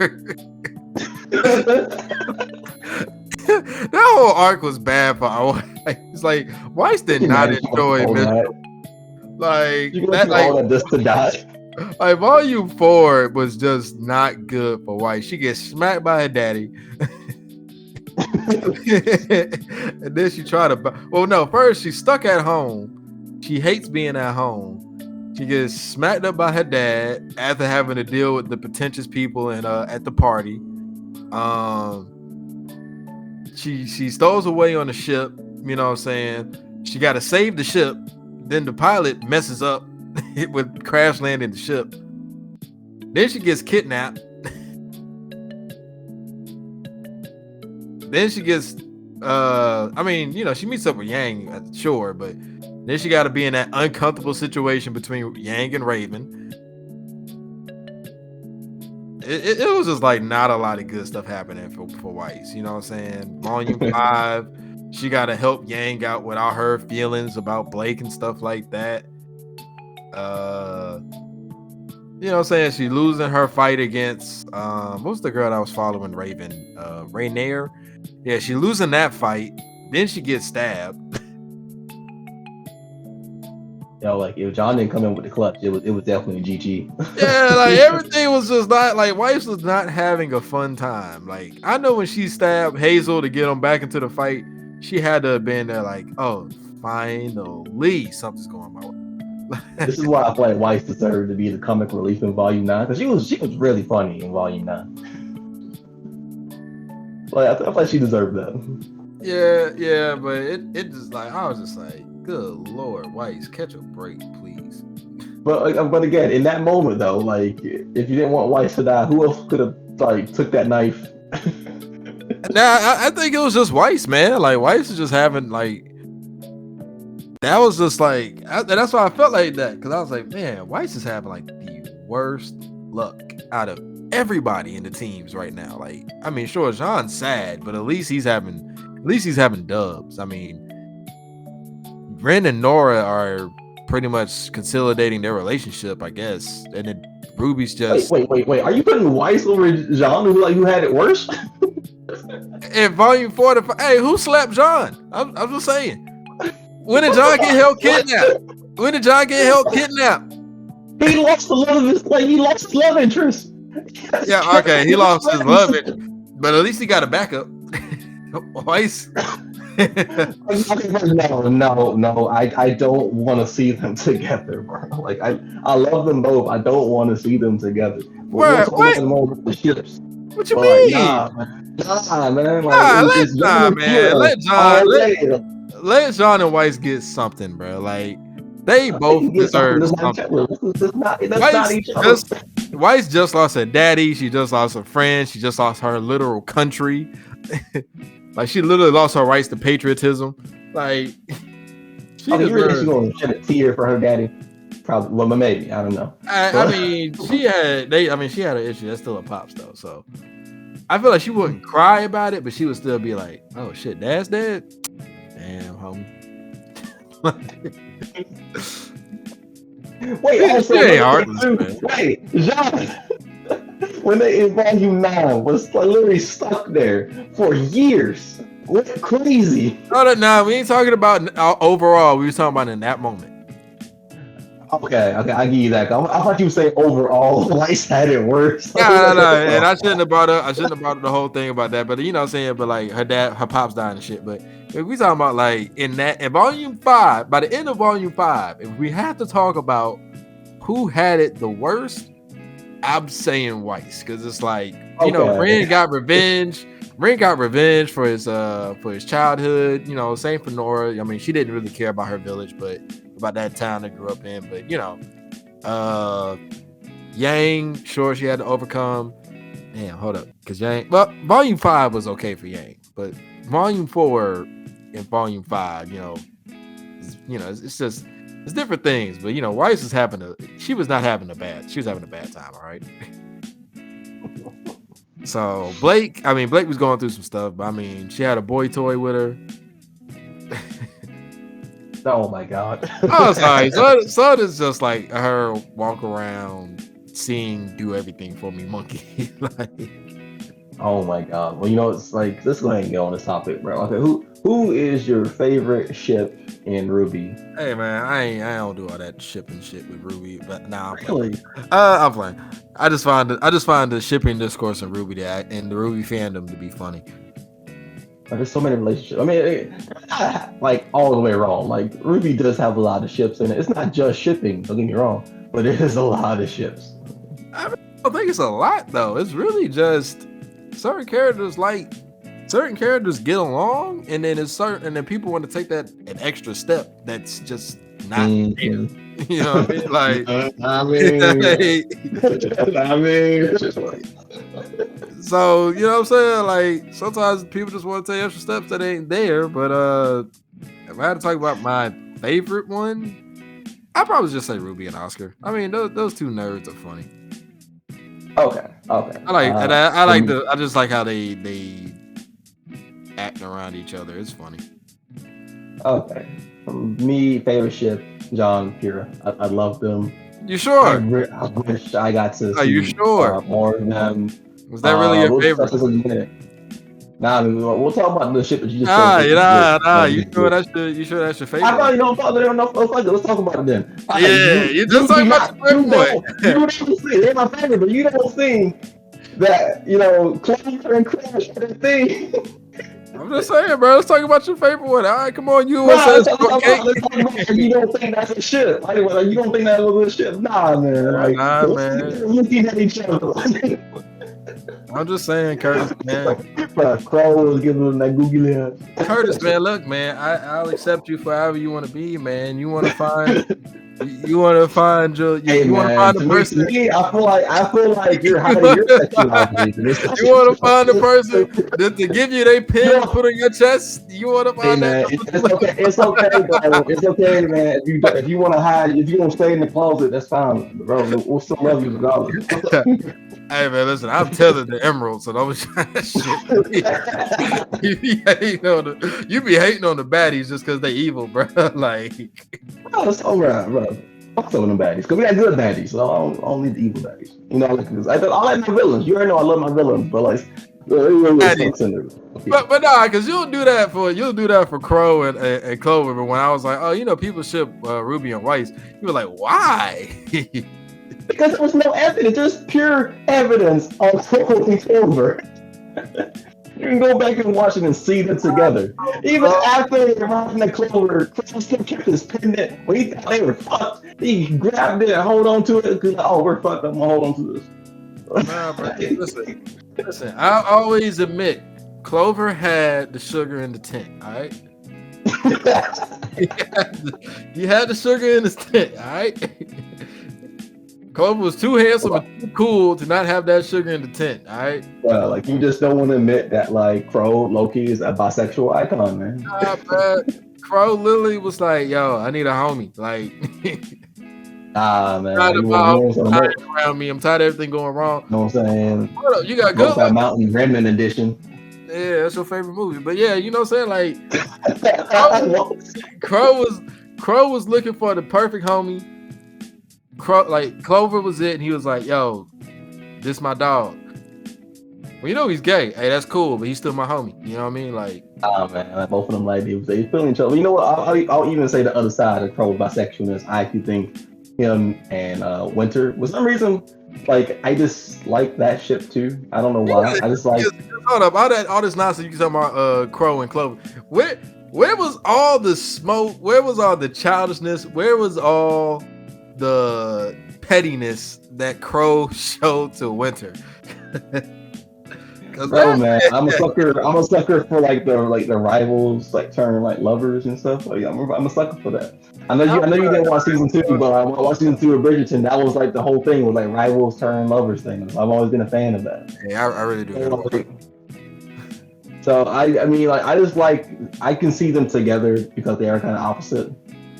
That whole arc was bad for our. It's like Weiss did Can you not imagine going through enjoy all that? like You going that. through all that just to die? Like Volume 4 was just not good for Weiss. She gets smacked by her daddy. And then she tried to first she's stuck at home. She hates being at home. She gets smacked up by her dad after having to deal with the pretentious people and at the party. She stows away on the ship, you know what I'm saying? She got to save the ship. Then the pilot messes up with crash landing the ship. Then she gets kidnapped. Then she gets she meets up with Yang, sure, but then she got to be in that uncomfortable situation between Yang and Raven. It was just like not a lot of good stuff happening for Weiss, you know what I'm saying? Volume 5, she got to help Yang out with all her feelings about Blake and stuff like that. You know what I'm saying? She losing her fight against what was the girl that was following Raven? Rainier. Yeah, she losing that fight. Then she gets stabbed. Like if John didn't come in with the clutch, it was definitely GG. Yeah, like everything was just not like Weiss was not having a fun time. Like I know when she stabbed Hazel to get him back into the fight, she had to have been there like, oh, finally something's going my way. This is why I feel like Weiss deserved to be the comic relief in Volume 9 because she was really funny in Volume 9. Like I feel like she deserved that. Yeah, but it just like I was just like, good Lord, Weiss, catch a break, please. But again, in that moment though, like if you didn't want Weiss to die, who else could have like took that knife? Nah, I think it was just Weiss, man. Like Weiss is just having like. That was just like that's why I felt like that because I was like, man, Weiss is having like the worst luck out of everybody in the teams right now. Like, I mean, sure, Jean's sad, but at least he's having dubs. I mean, Ren and Nora are pretty much consolidating their relationship, I guess, and then Ruby's just wait. Are you putting Weiss over Jean, who had it worse? in Volume 4 hey, who slapped Jean? I'm just saying. When did John get held kidnapped? He lost the love of his he lost his love interest. Yeah, okay, he lost his love interest, but at least he got a backup. Weiss. No. I don't want to see them together, bro. Like I love them both. I don't want to see them together. What? What you mean? Nah, man. Let John and Weiss get something, bro. Like they both deserve something. Weiss just lost her daddy. She just lost her friend. She just lost her literal country. Like she literally lost her rights to patriotism. Like she's going to shed a tear for her daddy. Probably, well, maybe I don't know. She had an issue. That's still a pops though. So I feel like she wouldn't cry about it, but she would still be like, "Oh shit, Dad's dead." Damn, homie. Wait, Jean. When they in Volume 9 was literally stuck there for years. What crazy? No, we ain't talking about overall. We were talking about in that moment. Okay, I give you that. I thought you were saying overall, Weiss had it worse. No, and I shouldn't have brought up the whole thing about that. But you know what I'm saying? But like her pops died and shit. But if we talking about like in Volume 5, by the end of Volume 5, if we have to talk about who had it the worst, I'm saying Weiss, because it's like, you know, Ren got revenge. Ren got revenge for his childhood. You know, same for Nora. I mean, she didn't really care about her village, but about that town they grew up in. But you know, Yang, sure, she had to overcome. Damn, hold up, because Yang. Well, Volume 5 was okay for Yang, but Volume 4 and Volume 5, it's just. It's different things, but you know, Weiss was having a bad time, all right? So Blake was going through some stuff, but I mean, she had a boy toy with her. Oh my god. Oh, sorry. So it's just like her walk around, do everything for me, monkey. Like, Oh my god. Well, it's like let's go ahead and get on this topic, bro. Okay, who is your favorite ship in RWBY? hey man, I don't do all that shipping shit with RWBY, but nah, Really? I'm playing. I just find the shipping discourse in RWBY and the RWBY fandom to be funny. There's so many relationships. I mean, like all the way wrong. Like RWBY does have a lot of ships in it. It's not just shipping. Don't get me wrong, but it is a lot of ships. I don't think it's a lot though. It's really just certain characters get along, and then people want to take that an extra step that's just not there. You know what I mean? Like, so you know what I'm saying? Like sometimes people just want to take extra steps that ain't there. But if I had to talk about my favorite one, I'd probably just say RWBY and Oscar. I mean, those two nerds are funny. Okay. I just like how they act around each other. It's funny. Okay. Me, favorite ship, John, Pura. I love them. You sure? I wish I got to see you sure? More of them. Was that really your favorite? Nah, I mean, we'll talk about the ship that you just said. You sure that's your favorite? I thought you don't follow them. Let's talk about it then. You just talking about your favorite. You don't see, they're my favorite, but you don't think that, Clover and Crash are the thing. I'm just saying, bro. Let's talk about your favorite one. All right, come on. You let's talk about you don't think that's a shit. Like, you don't think that was a shit. Nah, man. Like, man. Looking at each other. I'm just saying, Curtis, man. Crow was giving him that googly eye. Curtis, man, look, man. I'll accept you for however you want to be, man. You want to find the person. Me, I feel like you're hiding your sexuality. You want to find the person to give you their pin, put on your chest. You want to find that? It's okay, bro. It's okay, man. If you want to hide, if you want to stay in the closet, that's fine, bro. We'll still love you regardless. Hey man, listen, I'm telling the Emerald, so don't try that shit. You be hating on the baddies just because they evil, bro. Like, it's all right, bro. Fuck some of them baddies, because we got good baddies, so I don't need the evil baddies. I like my villains. You already know I love my villains, but like, but nah, because you'll do that for Crow and Clover. But when I was like, people ship Ruby and Weiss, you were like, why? Because there was no evidence. There's pure evidence on Crow and Clover. You can go back and watch it and see them together. Even after the Clover, Crow still kept his pendant. When he thought they were fucked, he grabbed it and hold on to it. Because, we're fucked. I'm going to hold on to this. Nah, bro. Listen. I always admit, Clover had the sugar in the tent, all right? he had the sugar in his tent, all right? Clover was too handsome and too cool to not have that sugar in the tent, all right? Well, like, you just don't want to admit that, like, Crow, Loki is a bisexual icon, man. Nah, bro. Crow literally was like, yo, I need a homie. Like, man. I'm tired around me. I'm tired of everything going wrong. You know what I'm saying? Hold up, you got good luck. Mountain Remnant edition. Yeah, that's your favorite movie. But yeah, you know what I'm saying? Like, Crow was looking for the perfect homie. Clover was it, and he was like, yo, this my dog. Well, he's gay. Hey, that's cool, but he's still my homie. You know what I mean? Like, oh man, like both of them, like they feeling each other. You know what? I'll even say the other side of Crow's bisexualness. I actually think him and Winter, for some reason, like I just like that ship too. I don't know why. I just like. Hold up, all this nonsense you can talk about Crow and Clover. Where was all the smoke? Where was all the childishness? Where was all the pettiness that Crow showed to Winter? Bro, man, I'm a sucker for like the rivals like turn like lovers and stuff. Like I'm a sucker for that. I know you didn't watch season 2, but I watched season 2 of Bridgerton. That was like the whole thing was like rivals turn lovers thing. I've always been a fan of that. Yeah, I really do. So I mean like I just like I can see them together because they are kind of opposite.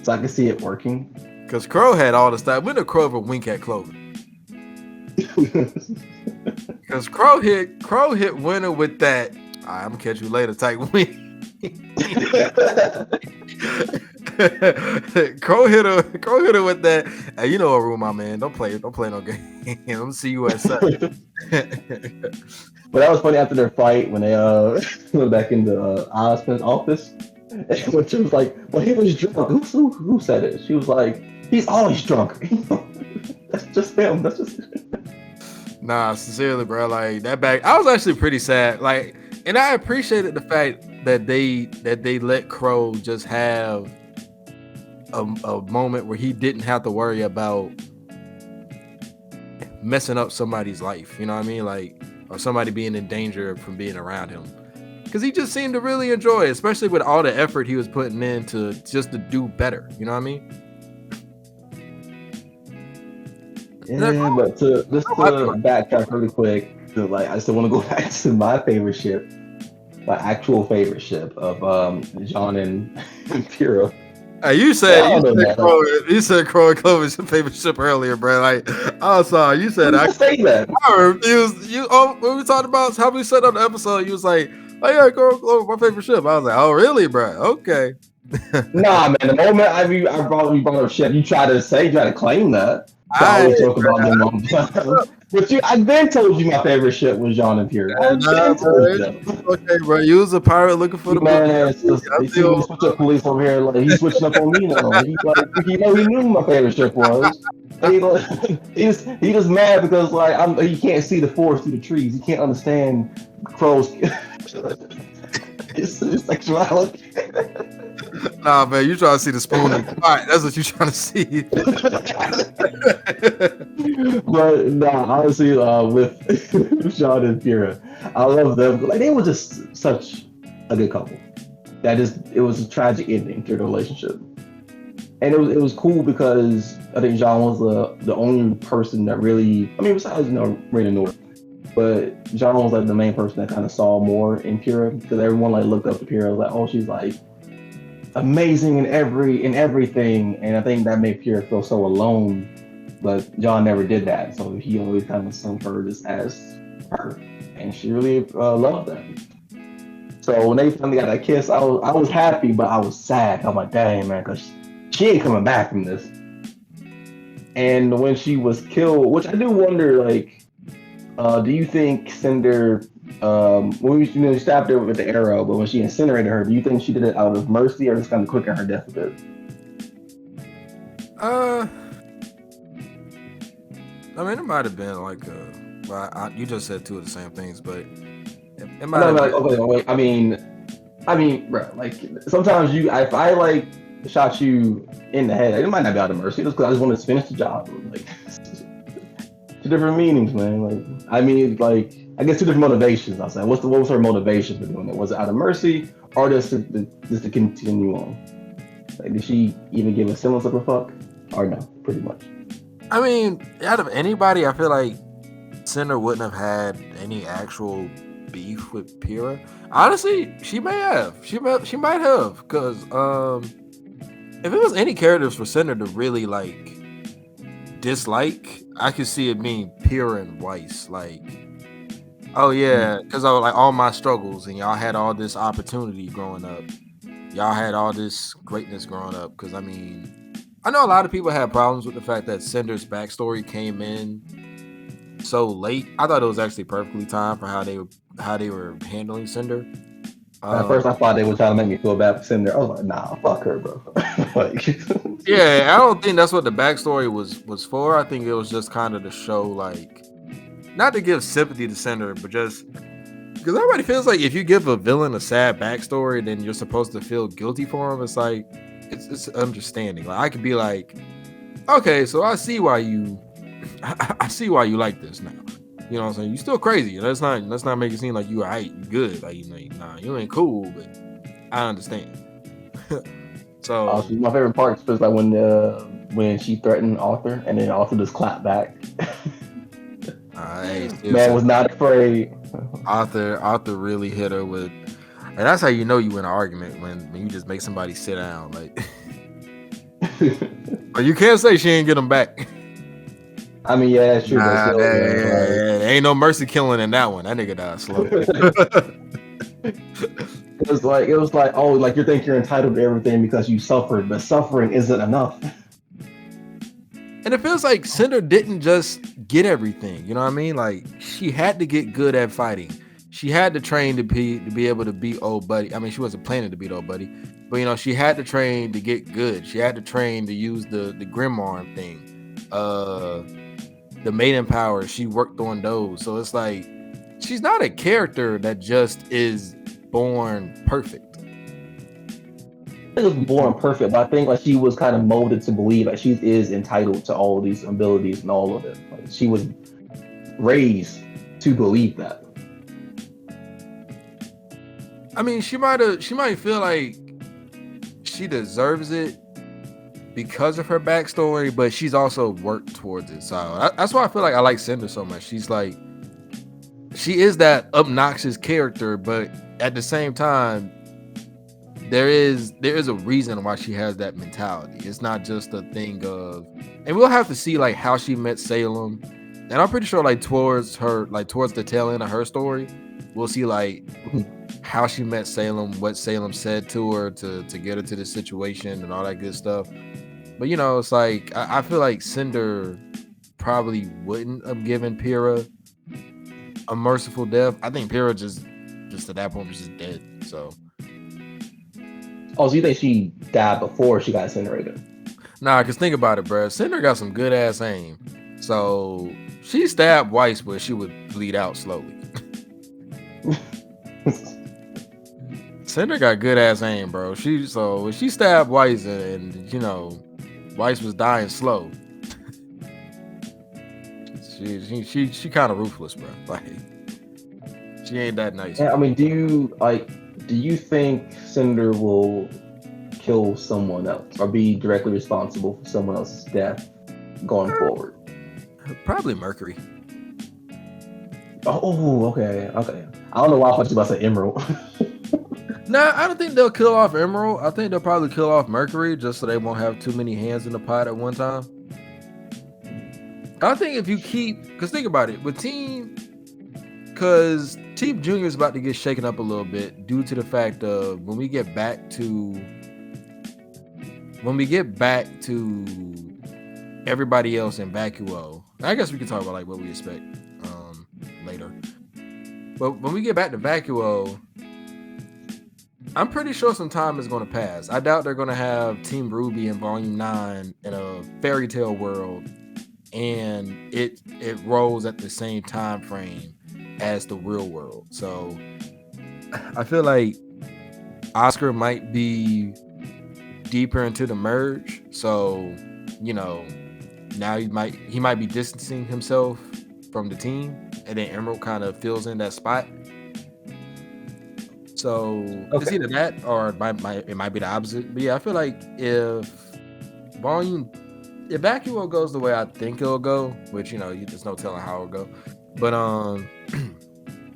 So I can see it working. Because Crow had all the stuff. When did Clover wink at Clover? Because Crow hit winner with that. I'm gonna catch you later type win. Crow hit her with that. Hey, you know what rule, my man. Don't play no game. I'm gonna see you at 7. But that was funny after their fight when they went back into Ozpin's office. When she was like, well, he was drunk. Who said it? She was like, he's always drunk. That's just him. That's just Nah, sincerely, bro. Like that back, I was actually pretty sad. Like, and I appreciated the fact that they let Crow just have a moment where he didn't have to worry about messing up somebody's life. You know what I mean? Like, or somebody being in danger from being around him. Because he just seemed to really enjoy it, especially with all the effort he was putting in to just to do better. You know what I mean? yeah. But to backtrack really quick, to like, I still want to go back to my favorite ship, my actual favorite ship of John and Pyrrha. Hey, you said Crow and Clover's your favorite ship earlier, bro. Like, oh, sorry, you said I say that. I refused. You when we talked about how we set up the episode, you was like, "Oh yeah, Crow and Clover, my favorite ship." I was like, "Oh really, bro? Okay." Nah, man. The moment I brought up ship, you try to claim that. So I always talk about them on time. But I then told you my favorite ship was John and Pyrrha. Okay, bro. You was a pirate looking for the man. You switch up police over here. Like he's switching up on me now. He knew my favorite ship was. He just mad because like he can't see the forest through the trees. He can't understand Crow's his sexuality. Nah, man, you trying to see the spoon? All right, that's what you trying to see. But nah, honestly, with Sean and Pyrrha, I love them. Like they were just such a good couple. It was a tragic ending to the relationship, and it was cool because I think John was the only person that really, I mean, besides Rain North, but John was like the main person that kind of saw more in Pyrrha because everyone like looked up to Pyrrha like, oh, she's like amazing in everything, and I think that made Pyrrha feel so alone. But John never did that, so he always kind of saw her just as her, and she really loved that. So when they finally got that kiss, I was happy, but I was sad. I'm like, dang man, because she ain't coming back from this. And when she was killed, which I do wonder, like, do you think Cinder, when she stabbed her with the arrow, but when she incinerated her, do you think she did it out of mercy or just kind of quicken her death a bit? I mean, it might have been like you just said two of the same things, but it might have been. Okay, wait. I mean, bro, like sometimes if I like shot you in the head, it might not be out of mercy, just because I just wanted to finish the job. Like, two different meanings, man. Like, I mean, like, I guess two different motivations. I'll say. What was her motivation for doing it? Was it out of mercy, or just to continue on? Like, did she even give a semblance of a fuck, or no? Pretty much. I mean, out of anybody, I feel like Cinder wouldn't have had any actual beef with Pyrrha. Honestly, she may have. She might have, because if it was any characters for Cinder to really like dislike, I could see it being Pyrrha and Weiss. Like, oh yeah, because I was like all my struggles, and y'all had all this opportunity growing up. Y'all had all this greatness growing up. Because I mean, I know a lot of people had problems with the fact that Cinder's backstory came in so late. I thought it was actually perfectly timed for how they were handling Cinder. At first, I thought they were trying to make me feel bad for Cinder. I was like, nah, fuck her, bro. Like, yeah, I don't think that's what the backstory was for. I think it was just kind of to show, like, not to give sympathy to Cinder, but just because everybody feels like if you give a villain a sad backstory, then you're supposed to feel guilty for him. It's like, it's understanding. Like, I could be like, okay, so I see why you like this now. You know what I'm saying? You still crazy. Let's not make it seem like you alright, you good. Like, nah, you ain't cool, but I understand. So my favorite part was like when she threatened Arthur, and then Arthur just clapped back. Man was not afraid. Arthur really hit her with, and that's how you know you win an argument when you just make somebody sit down. Like, but you can't say she ain't get him back. I mean, yeah, it's true, but Nah, still, you know, there ain't no mercy killing in that one. That nigga died slow. it was like, oh, like you think you're entitled to everything because you suffered, but suffering isn't enough. And it feels like Cinder didn't just get everything. You know what I mean? Like she had to get good at fighting. She had to train to be able to beat old buddy. I mean, she wasn't planning to beat old buddy, but you know, she had to train to get good. She had to train to use the Grim Arm thing. The maiden power, she worked on those. So it's like she's not a character that just is born perfect. She was born perfect, but I think like she was kind of molded to believe like she is entitled to all these abilities and all of it. Like she was raised to believe that. I mean, she might feel like she deserves it because of her backstory, but she's also worked towards it. So that's why I feel like I like Cinder so much. She's like, she is that obnoxious character, but at the same time, there is a reason why she has that mentality. It's not just a thing of, and we'll have to see like how she met Salem, and I'm pretty sure like towards the tail end of her story, we'll see like how she met Salem, what Salem said to her to get her to this situation and all that good stuff. But you know, it's like I feel like Cinder probably wouldn't have given Pyrrha a merciful death. I think Pyrrha just at that point was just dead. So Oh, so you think she died before she got incinerated? nah, cause think about it, bro. Cinder got some good ass aim. So she stabbed Weiss, but she would bleed out slowly. Cinder got good ass aim, bro. She stabbed Weiss and you know, Weiss was dying slow. She kind of ruthless, bro. Like she ain't that nice. Yeah, I mean, do you think Cinder will kill someone else or be directly responsible for someone else's death going forward? Probably Mercury. Oh, okay. I don't know why I thought you were about to say Emerald. Nah, I don't think they'll kill off Emerald. I think they'll probably kill off Mercury just so they won't have too many hands in the pot at one time. I think if you because think about it, with Team Junior is about to get shaken up a little bit due to the fact of when we get back to everybody else in Vacuo. I guess we can talk about like what we expect later. But when we get back to Vacuo, I'm pretty sure some time is going to pass. I doubt they're going to have Team RWBY in Volume 9 in a fairy tale world, and it rolls at the same time frame as the real world. So I feel like Oscar might be deeper into the merge. So, you know, now he might be distancing himself from the team, and then Emerald kind of fills in that spot. So it's either that or it might be the opposite. But yeah, I feel like if Vacuo goes the way I think it'll go, which you know, there's no telling how it'll go. But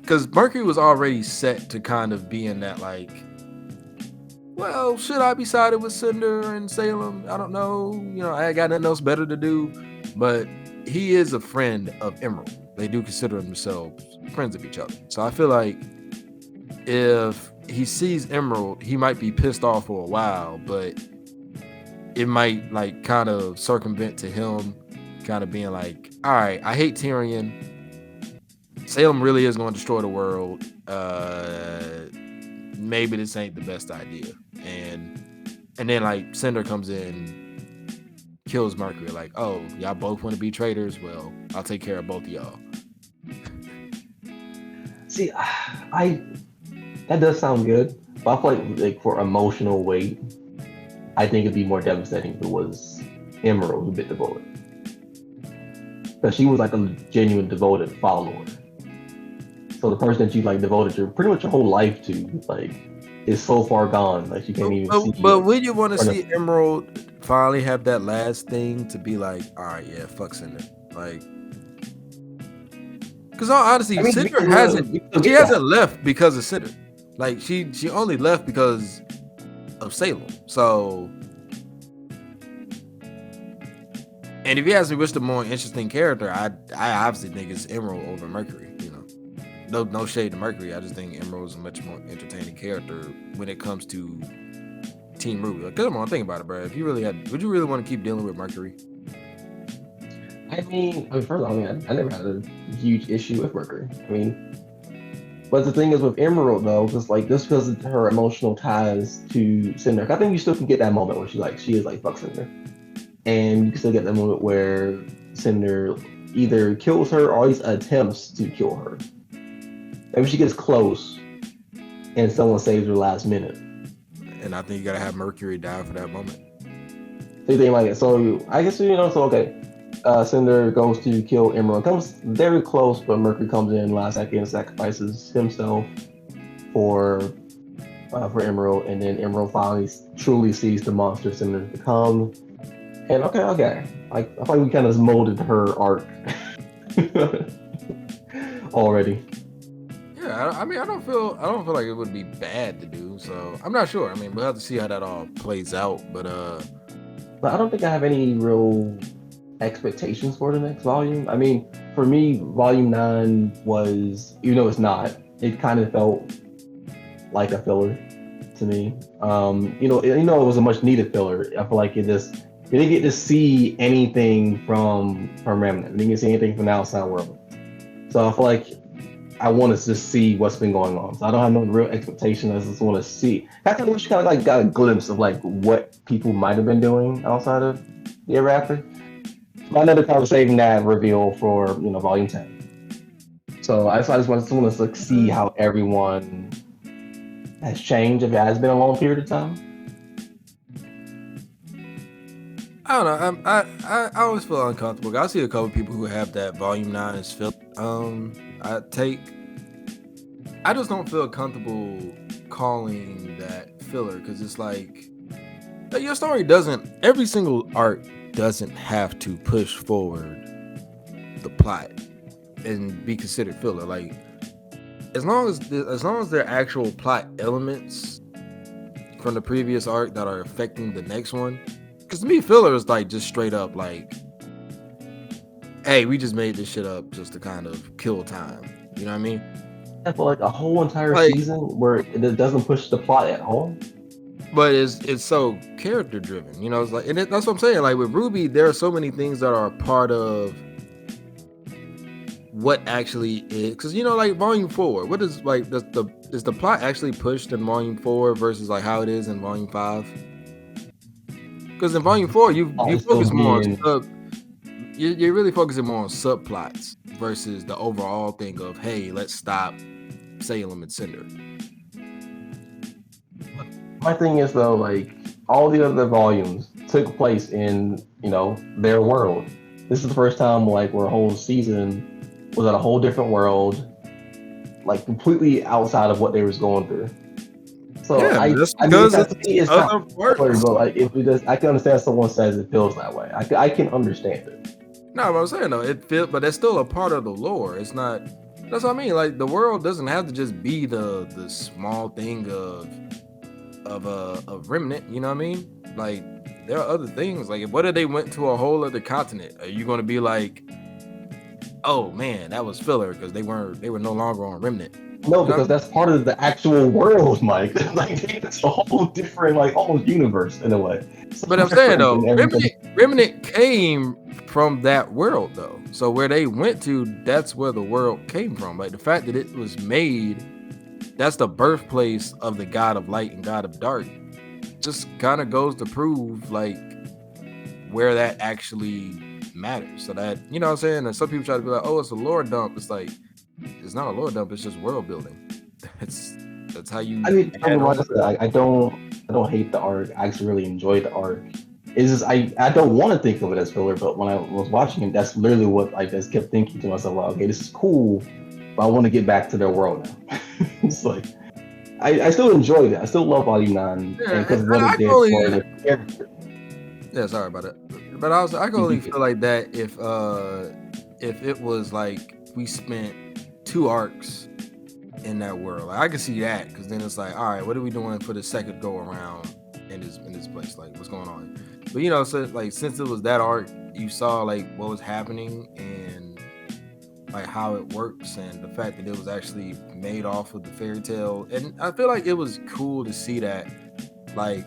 because Mercury was already set to kind of be in that like, well, should I be sided with Cinder and Salem? I don't know. You know, I got nothing else better to do. But he is a friend of Emerald. They do consider themselves friends of each other. So I feel like if he sees Emerald, he might be pissed off for a while, but it might like kind of circumvent to him kind of being like, all right, I hate Tyrion. Salem really is going to destroy the world. Maybe this ain't the best idea. And then like Cinder comes in, kills Mercury. Like, oh, y'all both want to be traitors? Well, I'll take care of both of y'all. See, that does sound good, but I feel like for emotional weight, I think it'd be more devastating if it was Emerald who bit the bullet. Because she was like a genuine devoted follower. So the person that you like devoted your pretty much your whole life to, like, is so far gone, like you can't even see. But would you want to see Emerald finally have that last thing to be like, all right, yeah, fuck Cinder, like? Because honestly, Cinder hasn't left because of Cinder. Like she only left because of Salem. So And if you ask me what's the more interesting character, I obviously think it's Emerald over Mercury. You know, no shade to Mercury. I just think Emerald is a much more entertaining character when it comes to Team RWBY. Like, come on, think about it, bro. If you really would you really want to keep dealing with Mercury? I mean, first of all, I never had a huge issue with Mercury. I mean, but the thing is with Emerald though, just because of her emotional ties to Cinder, I think you still can get that moment where she is like fuck Cinder, and you can still get that moment where Cinder either kills her or at least attempts to kill her. Maybe she gets close, and someone saves her last minute. And I think you gotta have Mercury die for that moment. So you think like it. So I guess so okay. Cinder goes to kill Emerald. Comes very close, but Mercury comes in last second and sacrifices himself for Emerald, and then Emerald finally truly sees the monster Cinder become. And okay, like I thought we kind of molded her arc already. Yeah, I mean, I don't feel like it would be bad to do. So I'm not sure. I mean, we'll have to see how that all plays out. But I don't think I have any real expectations for the next volume. I mean, for me, volume 9 was, even though it's not, it kind of felt like a filler to me. It was a much needed filler. I feel like it didn't get to see anything from Remnant. It didn't get to see anything from the outside world. So I feel like I want to just see what's been going on. So I don't have no real expectation. I just want to see. I kind of wish you kind of like got a glimpse of like what people might have been doing outside of the Ever After. But I know they're kind of saving that reveal for volume 10. So I just want to like, see how everyone has changed if it has been a long period of time. I don't know. I always feel uncomfortable. I see a couple people who have that volume 9 as filler. I just don't feel comfortable calling that filler because it's like your story doesn't. Every single arc doesn't have to push forward the plot and be considered filler. Like as long as there are actual plot elements from the previous arc that are affecting the next one. Because to me, filler is like just straight up like, hey, we just made this shit up just to kind of kill time. You know what I mean? I feel like a whole entire season where it doesn't push the plot at all. But it's so character driven, it's like, and that's what I'm saying. Like with RWBY, there are so many things that are a part of what actually is, because like volume 4, what is like is the plot actually pushed in volume 4 versus like how it is in volume 5? Because in volume 4, you focus more on you're really focusing more on subplots versus the overall thing of, hey, let's stop Salem and Cinder. My thing is though, like all the other volumes took place in their world. This is the first time like where a whole season was at a whole different world, like completely outside of what they was going through. So yeah, I mean, it's not spoilers, but like I can understand someone says it feels that way. I can understand it. No, what I'm saying though, it feels, but that's still a part of the lore. It's not. That's what I mean. Like the world doesn't have to just be the small thing of Remnant. You know what I mean? Like there are other things. Like what if they went to a whole other continent? Are you going to be like, oh man, that was filler because they were no longer on Remnant? No, because that's part of the actual world, Mike. Like it's a whole different, like almost universe in a way. But I'm saying though, Remnant came from that world though. So where they went to, that's where the world came from. Like the fact that it was made, that's the birthplace of the God of Light and God of Dark. Just kind of goes to prove like where that actually matters. So that, you know what I'm saying? And some people try to be like, oh, it's a lore dump. It's like, it's not a lore dump, it's just world building. That's how you. I mean, I don't hate the arc. I actually really enjoy the arc. It's just I don't want to think of it as filler, but when I was watching it, that's literally what I just kept thinking to myself. Well, okay, this is cool, but I want to get back to their world now. It's like I still enjoyed it. I still love Volume 9 because of what it did for the character. Yeah, sorry about that. But I can only feel like that if it was like we spent 2 arcs in that world. Like, I can see that because then it's like, all right, what are we doing for the second go around in this place? Like, what's going on? But so like since it was that arc, you saw like what was happening and like how it works, and the fact that it was actually made off of the fairy tale. And I feel like it was cool to see that, like,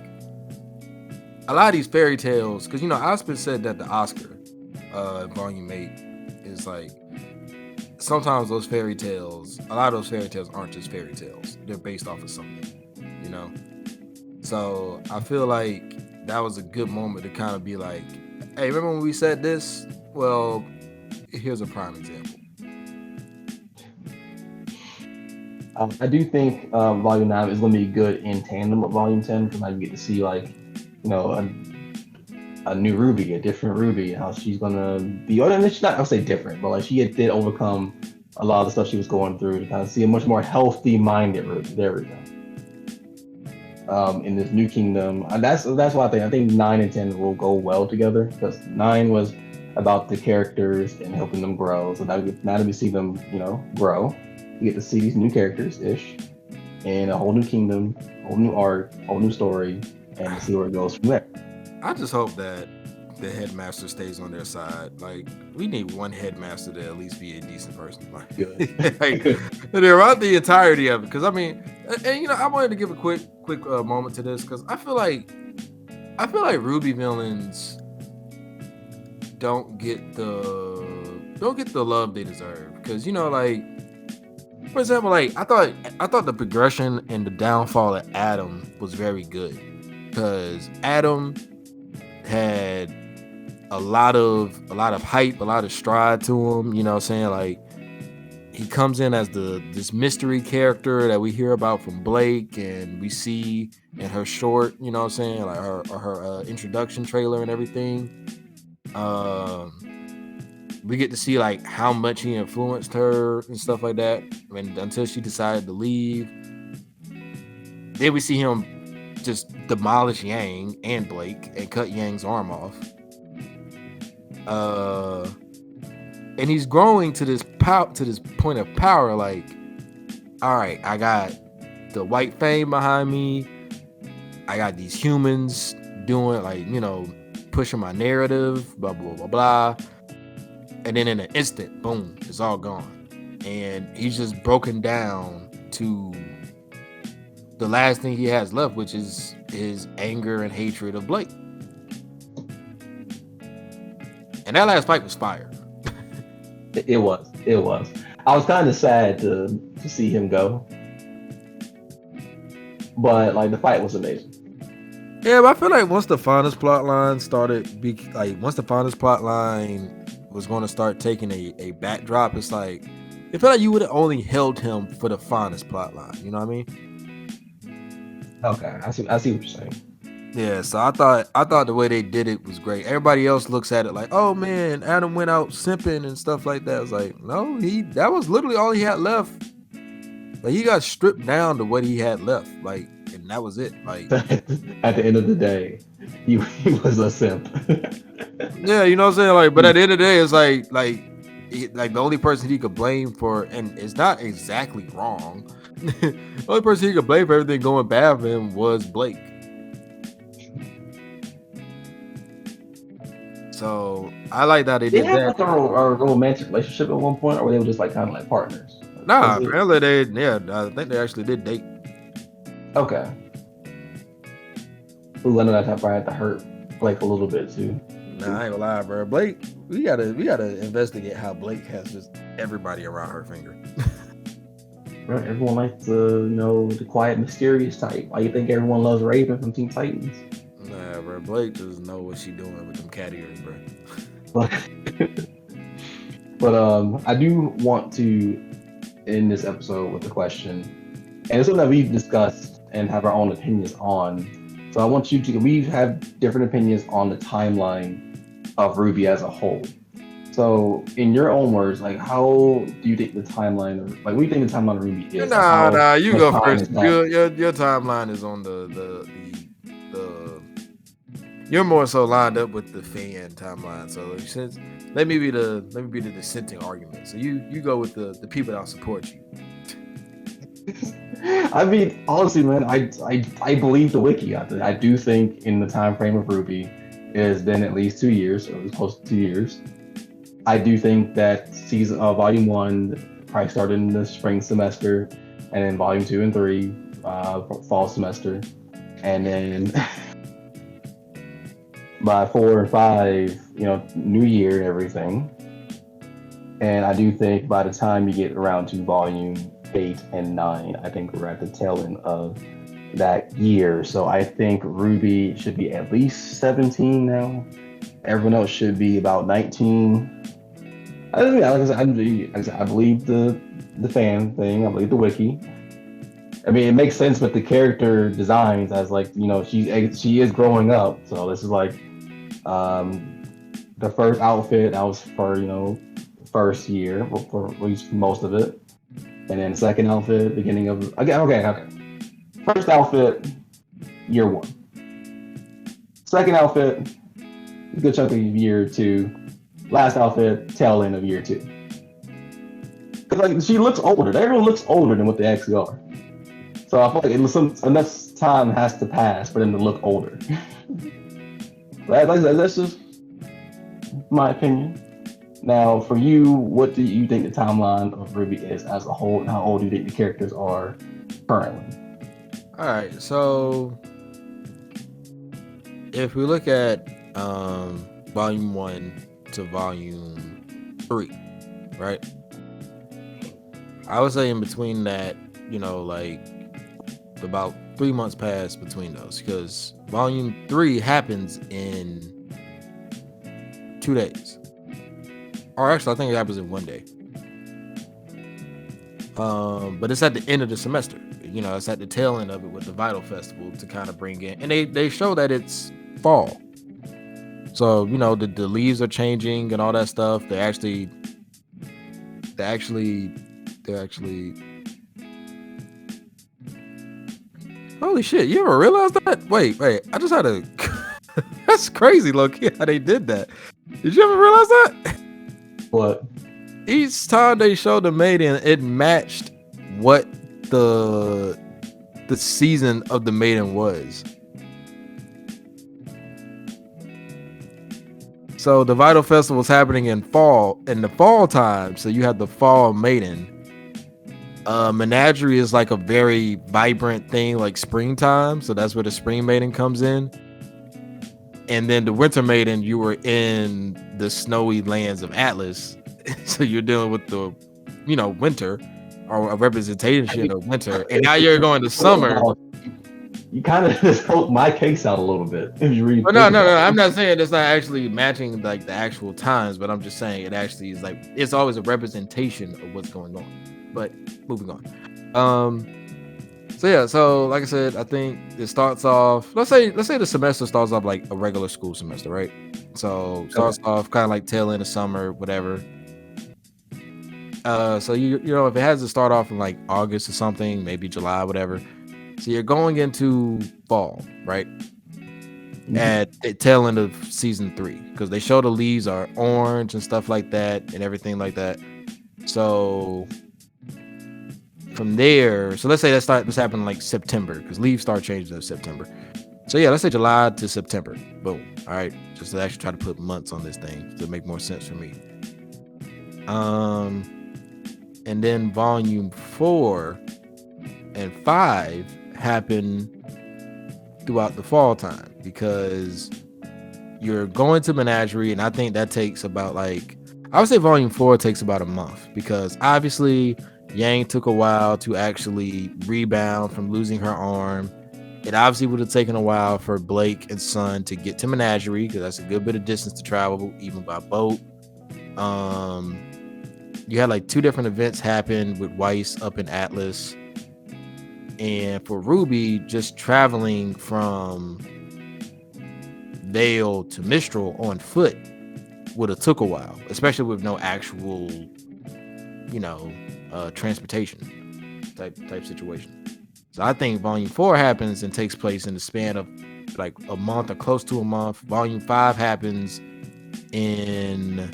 a lot of these fairy tales, because Oscar said that the Oscar volume 8 is like, sometimes those fairy tales, a lot of those fairy tales aren't just fairy tales, they're based off of something. So I feel like that was a good moment to kind of be like, hey, remember when we said this? Well, here's a prime example. I do think Volume 9 is going to be good in tandem with Volume 10, because I get to see like, a new Ruby, a different Ruby, how she's going to be. Or she's not, I'll say different, but like she did overcome a lot of the stuff she was going through to kind of see a much more healthy-minded Ruby. There we go. In this new kingdom, and that's why I think 9 and 10 will go well together, because 9 was about the characters and helping them grow. So now that we see them, grow, you get to see these new characters in a whole new kingdom, whole new art, whole new story, and to see where it goes from there. I just hope that the headmaster stays on their side. Like, we need one headmaster to at least be a decent person. Like, throughout the entirety of it. Because I mean, and I wanted to give a quick moment to this, because I feel like RWBY villains don't get the love they deserve. Because like, for example, like I thought the progression and the downfall of Adam was very good, because Adam had a lot of hype, a lot of stride to him. You know what I'm saying? Like, he comes in as this mystery character that we hear about from Blake, and we see in her short, you know what I'm saying, like her introduction trailer and everything. We get to see like how much he influenced her and stuff like that, and until she decided to leave. Then we see him just demolish Yang and Blake and cut Yang's arm off. And he's growing to this point of power. Like, all right, I got the white fame behind me. I got these humans doing like, pushing my narrative, blah blah blah blah. And then in an instant, boom, it's all gone. And he's just broken down to the last thing he has left, which is his anger and hatred of Blake. And that last fight was fire. It was. I was kind of sad to see him go, but like the fight was amazing. Yeah, but I feel like once the Faunus plotline was going to start taking a backdrop, it's like, it felt like you would have only held him for the Faunus plotline. You know what I mean? Okay, I see what you're saying. Yeah, so I thought the way they did it was great. Everybody else looks at it like, oh man, Adam went out simping and stuff like that. I was like, no, that was literally all he had left. Like, he got stripped down to what he had left, like, and that was it. Like, at the end of the day, he was a simp. Yeah, you know what I'm saying? Like, but at the end of the day, it's like the only person he could blame for, and it's not exactly wrong. The only person he could blame for everything going bad for him was Blake. So I like that they did that. They had a romantic relationship at one point, or they were just like kind of like partners. Nah, apparently I think they actually did date. Okay. Ooh, I know that probably had to hurt Blake a little bit too. Nah, I ain't gonna lie, bro. Blake, we gotta investigate how Blake has just everybody around her finger. Right, everyone likes the quiet, mysterious type. Why you think everyone loves Raven from Teen Titans? Nah, bro. Blake just know what she doing with them cat ears, bro. But I do want to end this episode with a question, and it's something that we've discussed and have our own opinions on. So I want we have different opinions on the timeline of RWBY as a whole. So in your own words, like, how do you think the timeline, what do you think the timeline of RWBY is? Nah, you go first. Your timeline is on the you're more so lined up with the fan timeline. So since let me be the dissenting argument. So you go with the people that support you. I mean, honestly, man, I believe the wiki. I do think in the time frame of RWBY, It has been at least 2 years, so it's close to 2 years. I do think that season volume one probably started in the spring semester, and then volume two and three fall semester, and then by 4 and 5, New Year and everything. And I do think by the time you get around to volume 8 and 9, I think we're at the tail end of that year. So I think RWBY should be at least 17 now. Everyone else should be about 19. I don't know, like I said, I believe the fan thing. I believe the wiki. I mean, it makes sense with the character designs as like she is growing up. So this is like the first outfit that was for first year for at least most of it, and then second outfit beginning of okay. First outfit year one. Second outfit good chunk of year two. Last outfit tail end of year two. Like she looks older. Everyone looks older than what they actually are. So I feel like enough time has to pass for them to look older. That's just my opinion. Now, for you, what do you think the timeline of RWBY is as a whole, and how old do you think the characters are currently? All right, so if we look at volume 1 to volume 3, right? I would say in between that, like about 3 months passed between those, because volume 3 happens in 2 days. Or actually, I think it happens in 1 day. But it's at the end of the semester. It's at the tail end of it with the Vital Festival to kind of bring in, and they show that it's fall. So the leaves are changing and all that stuff. They're actually. Holy shit! You ever realize that? Wait! I just had a. That's crazy, low-key, how they did that. Did you ever realize that? What? Each time they showed the maiden, it matched what the season of the maiden was. So the Vital Festival is happening in the fall time. So you have the fall maiden. Menagerie is like a very vibrant thing, like springtime. So that's where the spring maiden comes in. And then the winter maiden, you were in the snowy lands of Atlas. So you're dealing with the, winter, or a representation of winter. And now you're going to summer. You kind of just helped my case out a little bit if you read. No. I'm not saying it's not actually matching like the actual times, but I'm just saying it actually is like it's always a representation of what's going on. But moving on. So like I said, I think it starts off. Let's say the semester starts off like a regular school semester, right? So starts off kind of like tail end of summer, whatever. So if it has to start off in like August or something, maybe July, whatever. So you're going into fall, right? At the tail end of season 3, because they show the leaves are orange and stuff like that and everything like that. So from there, so let's say this happened like September, because leaves start changing in September. So yeah, let's say July to September. Boom. All right, just to actually try to put months on this thing to make more sense for me. And then volume 4 and 5 happen throughout the fall time, because you're going to Menagerie, and I think that takes about I would say volume 4 takes about a month, because obviously Yang took a while to actually rebound from losing her arm. It obviously would have taken a while for Blake and Sun to get to Menagerie, because that's a good bit of distance to travel, even by boat. You had like 2 different events happen with Weiss up in Atlas. And for RWBY, just traveling from Vale to Mistral on foot would have took a while, especially with no actual, transportation type situation. So I think volume 4 happens and takes place in the span of like a month or close to a month. Volume 5 happens in,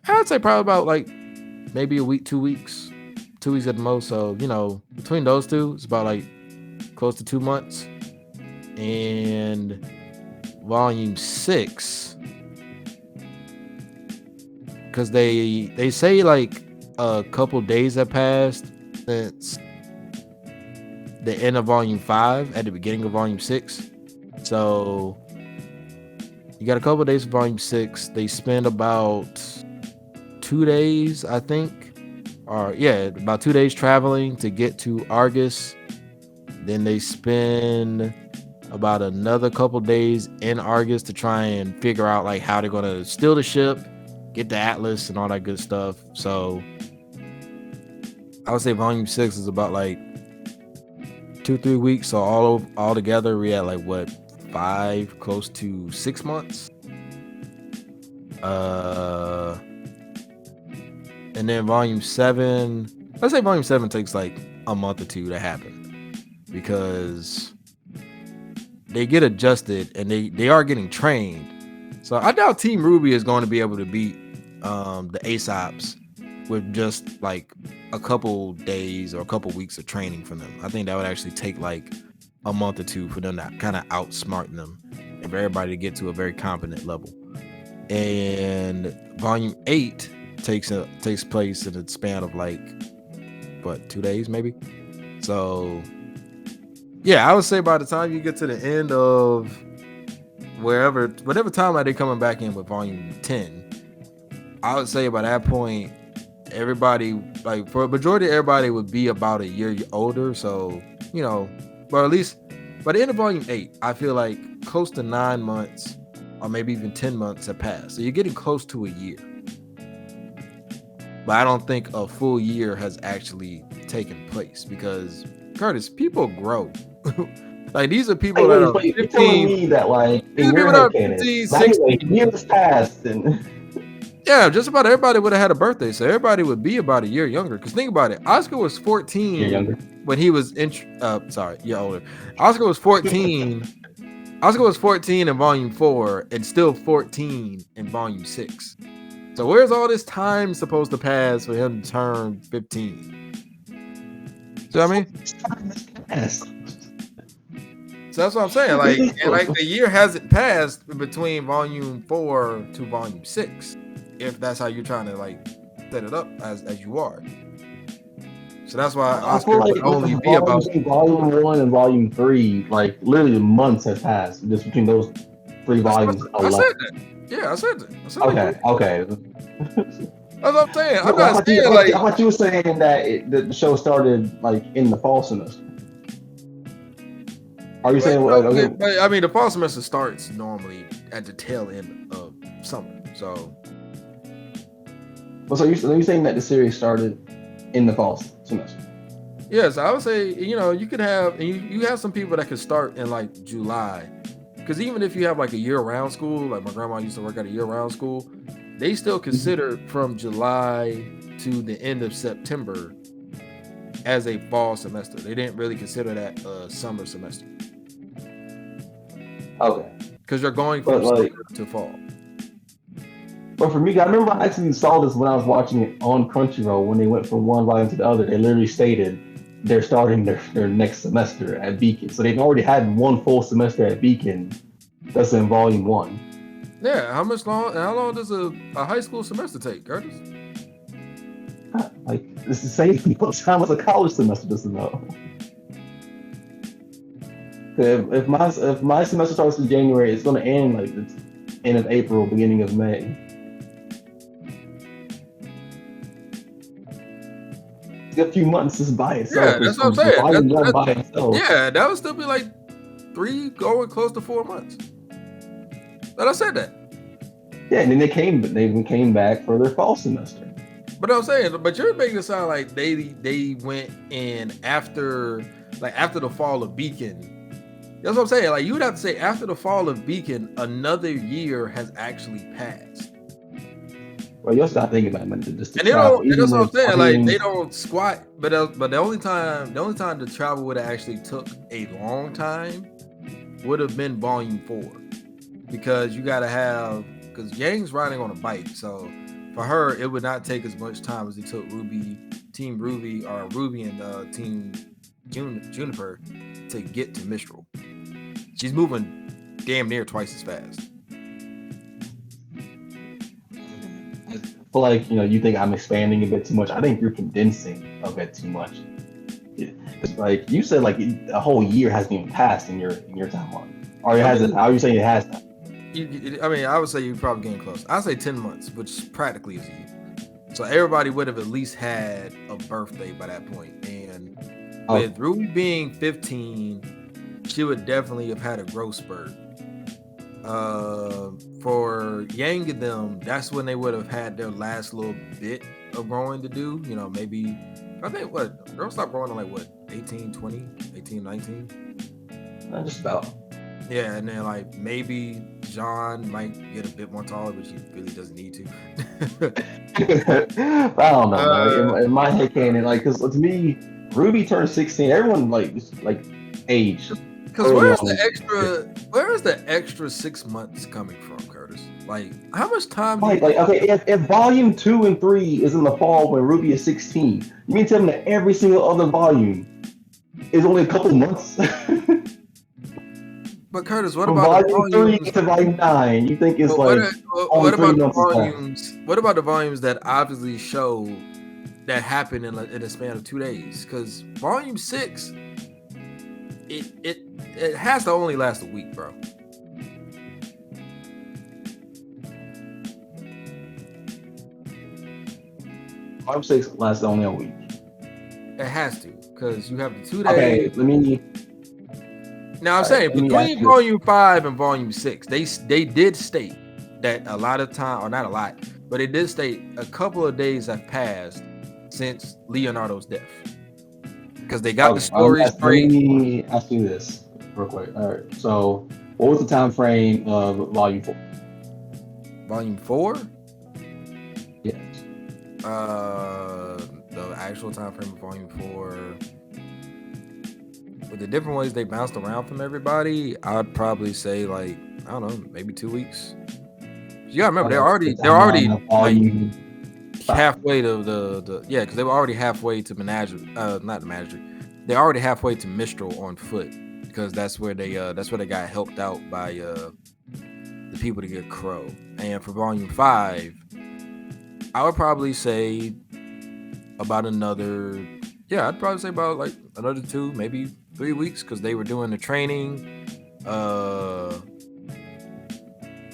I'd say probably about like maybe a week, 2 weeks. 2 weeks at the most. So between those two, it's about like close to 2 months. And volume 6, because they say like a couple days have passed since the end of volume 5 at the beginning of volume 6. So you got a couple days of volume 6. They spend about 2 days, I think, or about 2 days traveling to get to Argus. Then they spend about another couple days in Argus to try and figure out like how they're gonna steal the ship, get the Atlas, and all that good stuff. So I would say volume 6 is about like 2-3 weeks. So all together, we had like what, 5, close to 6 months. And then volume 7, let's say volume 7 takes like a month or 2 to happen, because they get adjusted and they are getting trained. So I doubt Team RWBY is going to be able to beat the Aesops with just like a couple days or a couple weeks of training from them. I think that would actually take like a month or 2 for them to kind of outsmart them and for everybody to get to a very competent level. And volume 8 takes place in a span of like what, 2 days maybe. So yeah, I would say by the time you get to the end of whatever time are they coming back in with volume 10, I would say by that point everybody, like for a majority of everybody, would be about a year older. So but at least by the end of volume 8, I feel like close to 9 months or maybe even 10 months have passed. So you're getting close to a year. But I don't think a full year has actually taken place, because Curtis, people grow. Like these are people that are 15. You're telling me that like in your head canon, 16 years passed and yeah, just about everybody would have had a birthday, so everybody would be about a year younger. Because think about it, Oscar was 14 when he was year older. Oscar was 14. Oscar was 14 in volume 4 and still 14 in volume 6. So where's all this time supposed to pass for him to turn 15? So I mean, so that's what I'm saying. Like the year hasn't passed between volume 4 to volume 6, if that's how you're trying to like set it up as you are. So that's why Oscar would only be about volume 1 and volume 3. Like literally months have passed just between those 3 volumes. I said that. Yeah, I said that. Okay. That's what I'm saying. I'm not saying like. I thought you were saying that the show started like in the fall semester. Are you saying? But, I mean, the fall semester starts normally at the tail end of summer. So you're saying that the series started in the fall semester? Yes, I would say you could have, and you have some people that could start in like July. Because even if you have like a year-round school, like my grandma used to work at a year-round school, they still consider from July to the end of September as a fall semester. They didn't really consider that a summer semester. Okay. Because you're going from summer to fall. But for me, I remember I actually saw this when I was watching it on Crunchyroll when they went from one volume to the other. They literally stated they're starting their next semester at Beacon. So they've already had one full semester at Beacon. That's in volume 1. Yeah, how long does a high school semester take, Curtis? Like, it's the same time as a college semester doesn't know. If my semester starts in January, it's going to end like the end of April, beginning of May. A few months is by itself. Yeah, that's what I'm saying. By itself. Yeah, that would still be like 3 going close to 4 months. But I said that. Yeah, and then they came back for their fall semester. But I'm saying, but you're making it sound like they went in after the fall of Beacon. That's what I'm saying. Like you would have to say after the fall of Beacon, another year has actually passed. Well, you're not thinking about it. And they don't. And that's what I'm saying. Like they don't squat. But the only time the travel would have actually took a long time would have been volume 4, because you got to have, because Yang's riding on a bike, so for her it would not take as much time as it took Team RWBY or RWBY and Team Juniper to get to Mistral. She's moving damn near twice as fast. I feel like you think I'm expanding a bit too much. I think you're condensing a bit too much. It's like you said, like a whole year hasn't even passed in your timeline, or it hasn't. How are you saying it has not? I mean, I would say you're probably getting close. I'd say 10 months, which practically is a year. So everybody would have at least had a birthday by that point. And with RWBY being 15, she would definitely have had a growth spurt. For Yang and them, that's when they would have had their last little bit of growing to do. Maybe, I think girls stop growing in 18, 20, 18, 19? Just about. Yeah, and then maybe John might get a bit more taller, but he really doesn't need to. I don't know, man. In my head canon, because to me, RWBY turned 16. Everyone age. Because where's the extra 6 months coming from, Curtis? How much time? Okay, if volume 2 and 3 is in the fall when RWBY is 16, you mean tell me that every single other volume is only a couple months? But Curtis, what about volume 3 to volume 9? You think it's what about the volumes? What about the volumes that obviously show that happened in a span of 2 days? Because volume 6, it has to only last a week, bro. Volume 6 lasts only a week. It has to, because you have the 2 days. Okay, let me. Now I'm saying between volume 5 and volume 6, they did state that a lot of time, or not a lot, but it did state a couple of days have passed since Leonardo's death, because they got the story straight. Let me ask you this real quick. All right, so what was the time frame of volume 4? Volume 4? Yes. The actual time frame of volume 4. With the different ways they bounced around from everybody, I'd probably say I don't know, maybe 2 weeks. You gotta remember, they're already halfway to because they were already halfway to Menagerie, not the Menagerie. They're already halfway to Mistral on foot, because that's where they got helped out by the people to get Crow. And for volume 5, I would probably say about another. Yeah, I'd probably say about another 2, maybe 3 weeks, because they were doing the training.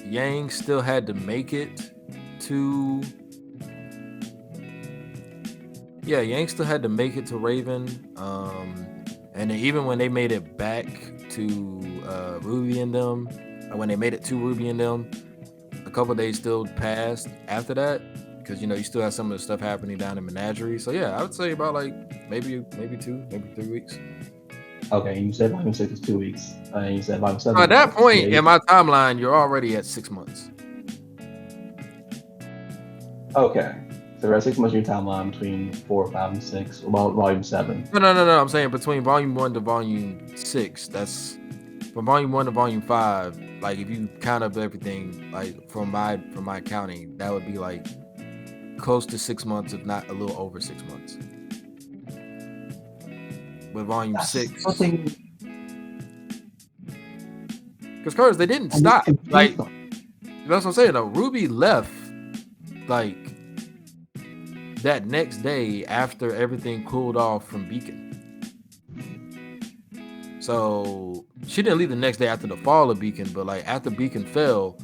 Yang still had to make it to. Yeah, Yang still had to make it to Raven. And then even when they made it back to RWBY and them, when they made it to RWBY and them, a couple of days still passed after that. Because you still have some of the stuff happening down in Menagerie. So yeah, I would say about maybe 2, maybe 3 weeks. Okay, you said volume 6 is 2 weeks. And you said volume 7. At that point in my timeline, you're already at 6 months. Okay, so we're at 6 months of your timeline between 4, 5, and 6. About volume 7. No. I'm saying between volume 1 to volume 6. That's from volume 1 to volume 5. If you count up everything, from my counting, that would be close to 6 months, if not a little over 6 months. With volume 6, because Curtis, they didn't stop. That's what I'm saying. Though RWBY left that next day after everything cooled off from Beacon. So she didn't leave the next day after the fall of Beacon, but after Beacon fell,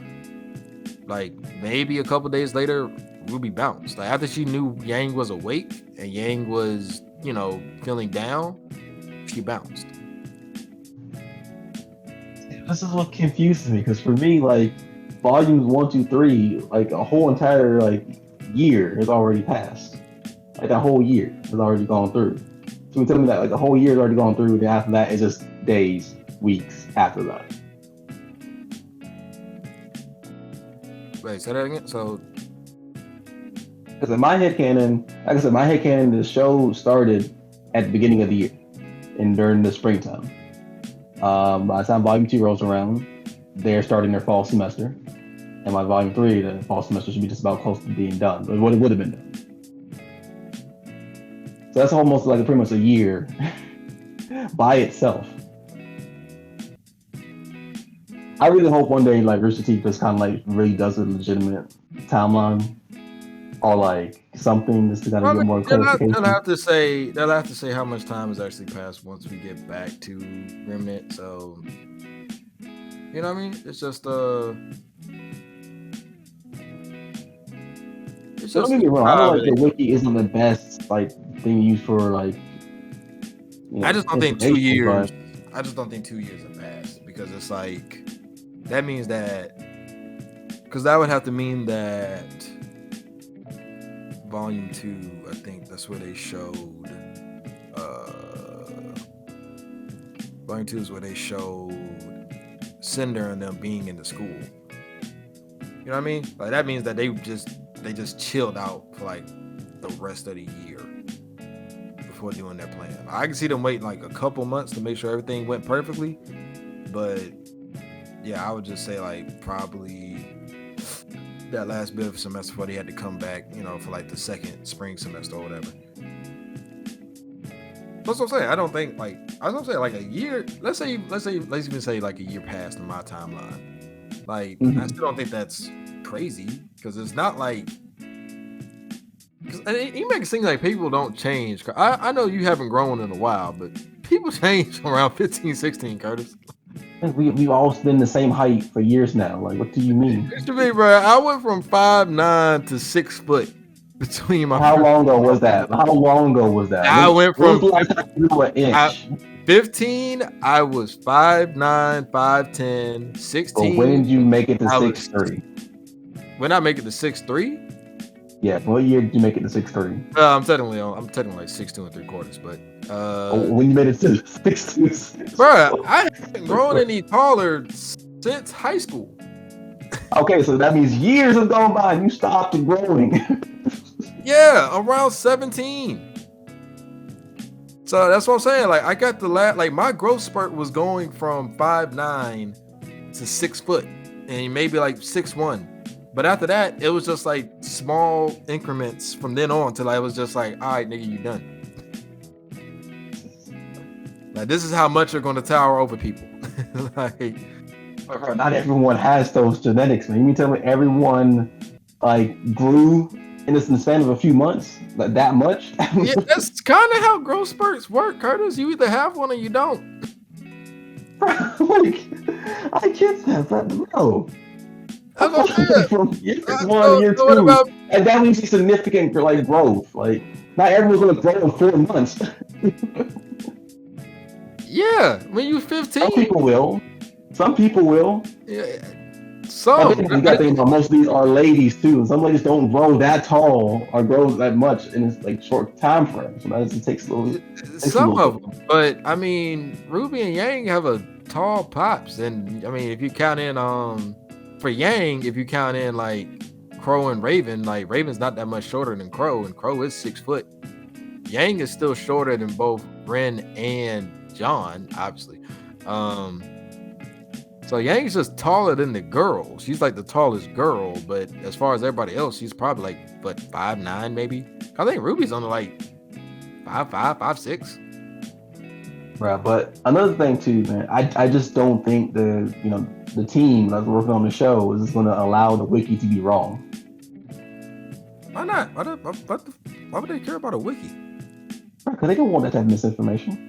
maybe a couple days later, RWBY bounced. After she knew Yang was awake and Yang was, feeling down, she bounced. This is what confuses me, because for me, volumes 1, 2, 3, a whole entire year has already passed. That whole year has already gone through. So you tell me that the whole year has already gone through, and after that it's just days, weeks after that. Wait, say that again. So, because in my headcanon, like I said, the show started at the beginning of the year and during the springtime. By the time volume 2 rolls around, they're starting their fall semester. And by volume 3, the fall semester should be just about close to being done. But what it would have been done. So that's almost pretty much a year by itself. I really hope one day like Rooster Teeth just kind of like really does a legitimate timeline or like something just to kind of I get mean, more they'll clarification. have to say how much time has actually passed once we get back to Remnant. So you know what I mean? It's just Don't get me wrong. I know however like they the do it. wiki isn't the best like thing used for like I just don't think 2 information, years. but I just don't think 2 years have passed because it's like that means that because that would have to mean that volume 2. I think that's where they showed. Volume 2 is where they showed Cinder and them being in the school. You know what I mean? Like that means that they just chilled out for like the rest of the year before doing their plan. I can see them waiting like a couple months to make sure everything went perfectly, but yeah, I would just say like probably that last bit of semester before they had to come back, you know, for like the second spring semester or whatever. That's what I'm saying. I don't think like I was gonna say like a year. Let's even say like a year passed in my timeline. Like I still don't think that's crazy because it's not like. You make it seem like people don't change. I know you haven't grown in a while, but people change around 15, 16, Curtis. we've all been the same height for years now. Like, what do you mean? It should be, bro. I went from 5'9" to 6 foot between my. How long ago was that? How long ago was that? I went When was from the last time you grew an inch? 15. I was 5'9", 5'10". But 16. when did you make it to I was 6'3"? when I make it to 6'3". Yeah, what year did you make it to 6'3"? I'm technically like 6'2 3/4", but When you made it to 6'2", bro, I haven't grown any taller since high school. Okay, so that means years have gone by and you stopped growing. Yeah, around 17. So that's what I'm saying. Like I got like my growth spurt was going from 5'9" to 6 foot and maybe like 6'1". But after that, it was just like small increments from then on till I was just like, all right, nigga, you done. Like this is how much you're gonna tower over people. Like Not everyone has those genetics, man. You mean tell me everyone like grew in the span of a few months? Like that much? yeah, that's kind of how growth spurts work, Curtis. You either have one or you don't. Like, I can't have that. No. That's what I'm saying. From year one, year two, and that means significant like growth. Like, not everyone's gonna grow in 4 months. Yeah, when you're 15. Some people will. Some people will. Yeah, I some. think you got to think about most of these are ladies too. Some ladies don't grow that tall or grow that much in this like short time frame. Sometimes it takes a little. Some of them, but I mean, Ruby and Yang have a tall pops, and I mean, if you count in for Yang, if you count in like Crow and Raven, like Raven's not that much shorter than Crow, and Crow is 6 foot. Yang is still shorter than both Ren and John, obviously. So Yang's just taller than the girl. She's like the tallest girl, but as far as everybody else, she's probably like 5'9" maybe. I think Ruby's only like 5'5", 5'6". Right, but another thing too, man, I just don't think the team that's working on the show is going to allow the wiki to be wrong. Why not? Why would they care about a wiki? Because they don't want that to have misinformation.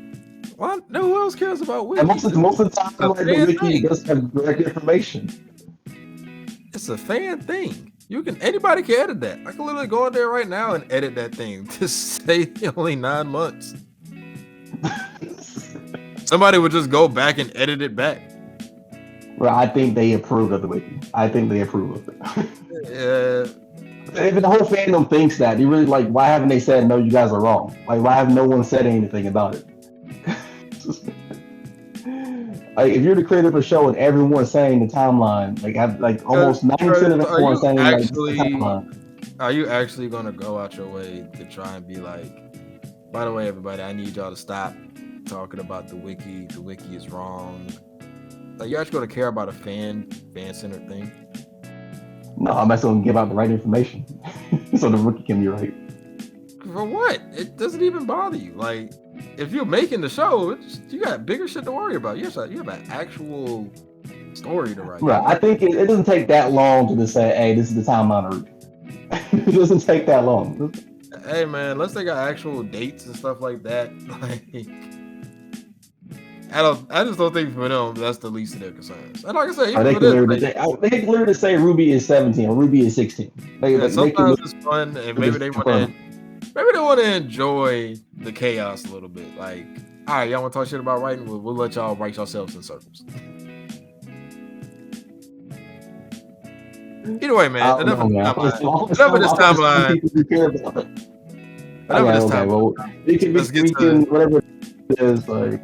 Why? No, who else cares about wiki? And most of the time, like, the wiki does have direct information. It's a fan thing. Anybody can edit that. I can literally go in there right now and edit that thing to say only 9 months. Somebody would just go back and edit it back. Well, I think they approve of the wiki. I think they approve of it. Yeah. If the whole fandom thinks that, you really like, why haven't they said no? You guys are wrong. Like, why have no one said anything about it? Like, if you're the creator of a show and everyone's saying the timeline, like almost 90% of everyone saying like the timeline. Are you actually gonna go out your way to try and be like, by the way, everybody, I need y'all to stop talking about the wiki. The wiki is wrong. Like, you're actually gonna care about a fan-centered thing? No, I'm actually gonna give out the right information so the wiki can be right. For what? It doesn't even bother you. Like, if you're making the show, you got bigger shit to worry about. You have an actual story to write. Right. I think it doesn't take that long to just say, hey, this is the timeline of RWBY. It doesn't take that long. Hey man, unless they got actual dates and stuff like that, like I just don't think for them that's the least of their concerns. And like I said, Or even they for could this, literally, like, they could literally say RWBY is 17 or RWBY is 16. yeah, They could sometimes it's fun, and maybe just they confirm. want to enjoy the chaos a little bit. Like, all right, y'all want to talk shit about writing? We'll let y'all write yourselves in circles. Either way, man. I don't know, man. Enough of this I'm just some timeline. people who care about it. Enough of this Okay. timeline. Well, Let's get we to can whatever it is like.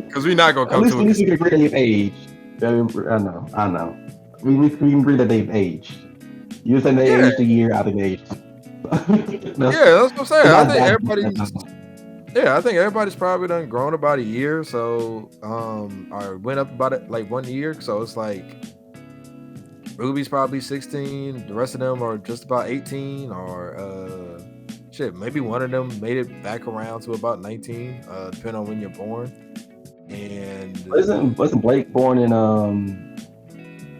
because we're not gonna come to At least it. we can agree they've aged. I know. We can agree that they've aged. You think they Yeah, aged a year? I think they aged. that's what I'm saying. I think That's everybody's probably done grown about a year, so or went up about it like 1 year. So it's like Ruby's probably 16, the rest of them are just about 18, or shit, maybe one of them made it back around to about 19, depending on when you're born. And wasn't Blake born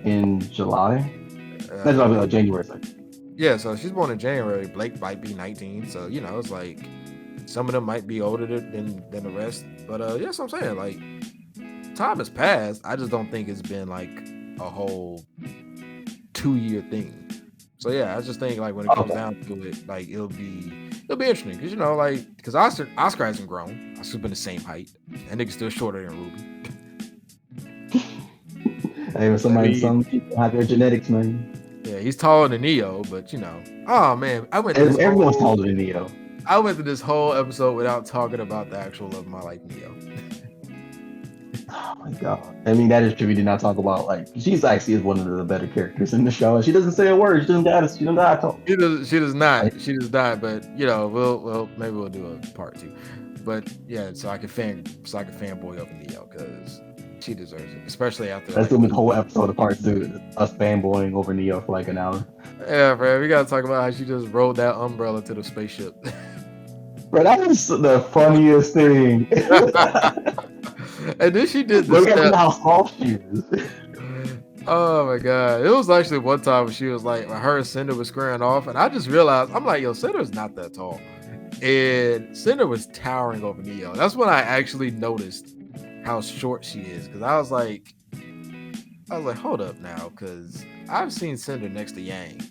in July? That's not January. Yeah, so she's born in January. Blake might be 19, so you know it's like some of them might be older than the rest. But yeah, that's what I'm saying. Like, time has passed. I just don't think it's been like a whole 2-year thing. So yeah, I just think like when it comes down to it, like it'll be interesting because because Oscar hasn't grown. Oscar's been the same height. That nigga's still shorter than Ruby. Hey, some people have their genetics, man. Yeah, he's taller than Neo, but oh man, everyone's taller than Neo. I went through this whole episode without talking about the actual love of my life, Neo. Oh my god! I mean, that is true. We did not talk about she's actually is one of the better characters in the show. She doesn't say a word. She doesn't got us. She doesn't got talk. She does not. She does not. But maybe we'll do a part 2. But yeah, so I can fanboy over Neo because she deserves it, especially after. Let's do the whole episode of part 2, us fanboying over Neo for like an hour. Yeah, bro. We gotta talk about how she just rolled that umbrella to the spaceship. Bro, that was the funniest thing. And then she did this. Look at how small she is. Oh my god. It was actually one time when she was like, her and Cinder was squaring off, and I just realized, I'm like, yo, Cinder's not that tall. And Cinder was towering over Neo. That's when I actually noticed how short she is. Because I was like, hold up now, because I've seen Cinder next to Yang.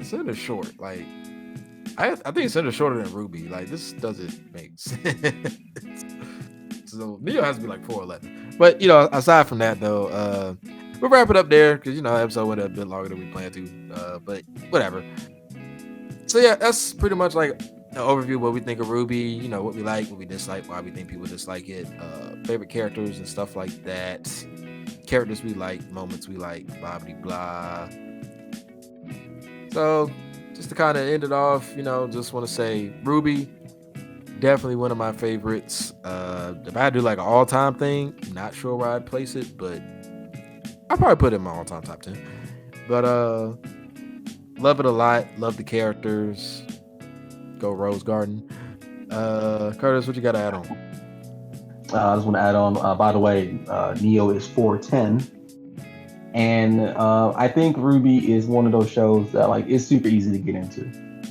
Cinder's short. Like, I think Cinder's shorter than RWBY. Like, this doesn't make sense. So Neo has to be like 4'11". But aside from that though, we'll wrap it up there because the episode went a bit longer than we planned to. But whatever. So yeah, that's pretty much like an overview of what we think of RWBY. What we like, what we dislike, why we think people dislike it, favorite characters and stuff like that. Characters we like, moments we like, blah blah blah. So just to kind of end it off, just want to say RWBY, definitely one of my favorites. If I had to do like an all-time thing, I'm not sure where I'd place it, but I'd probably put it in my all-time top 10. But love it a lot. Love the characters. Go Rose Garden. Curtis, what you got to add on? I just want to add on, by the way, Neo is 4'10", and I think RWBY is one of those shows that it's super easy to get into.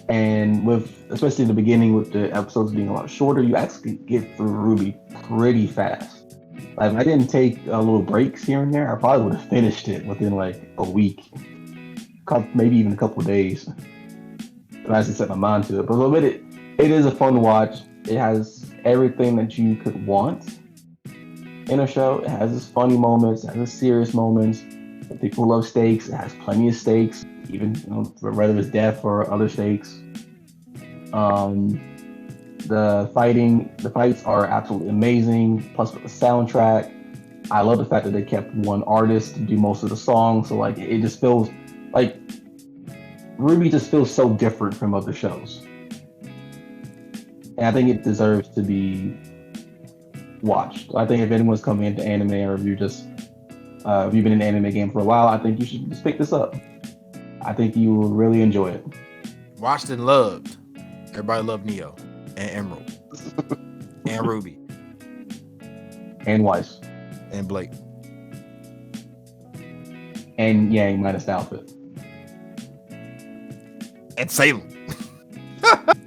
And especially in the beginning with the episodes being a lot shorter, you actually get through RWBY pretty fast. Like, if I didn't take little breaks here and there, I probably would have finished it within like a week, maybe even a couple of days. And I actually set my mind to it. But it is a fun watch. It has everything that you could want in a show. It has its funny moments, it has its serious moments. If people love stakes, it has plenty of stakes, even whether it's death or other stakes. The fights are absolutely amazing. Plus with the soundtrack, I love the fact that they kept one artist to do most of the songs. So it just feels like RWBY just feels so different from other shows, and I think it deserves to be watched. I think if anyone's coming into anime, or if you've been in the anime game for a while, I think you should just pick this up. I think you will really enjoy it. Watched and loved. Everybody loved Neo and Emerald and RWBY and Weiss and Blake. and Yang minus the outfit. And Salem.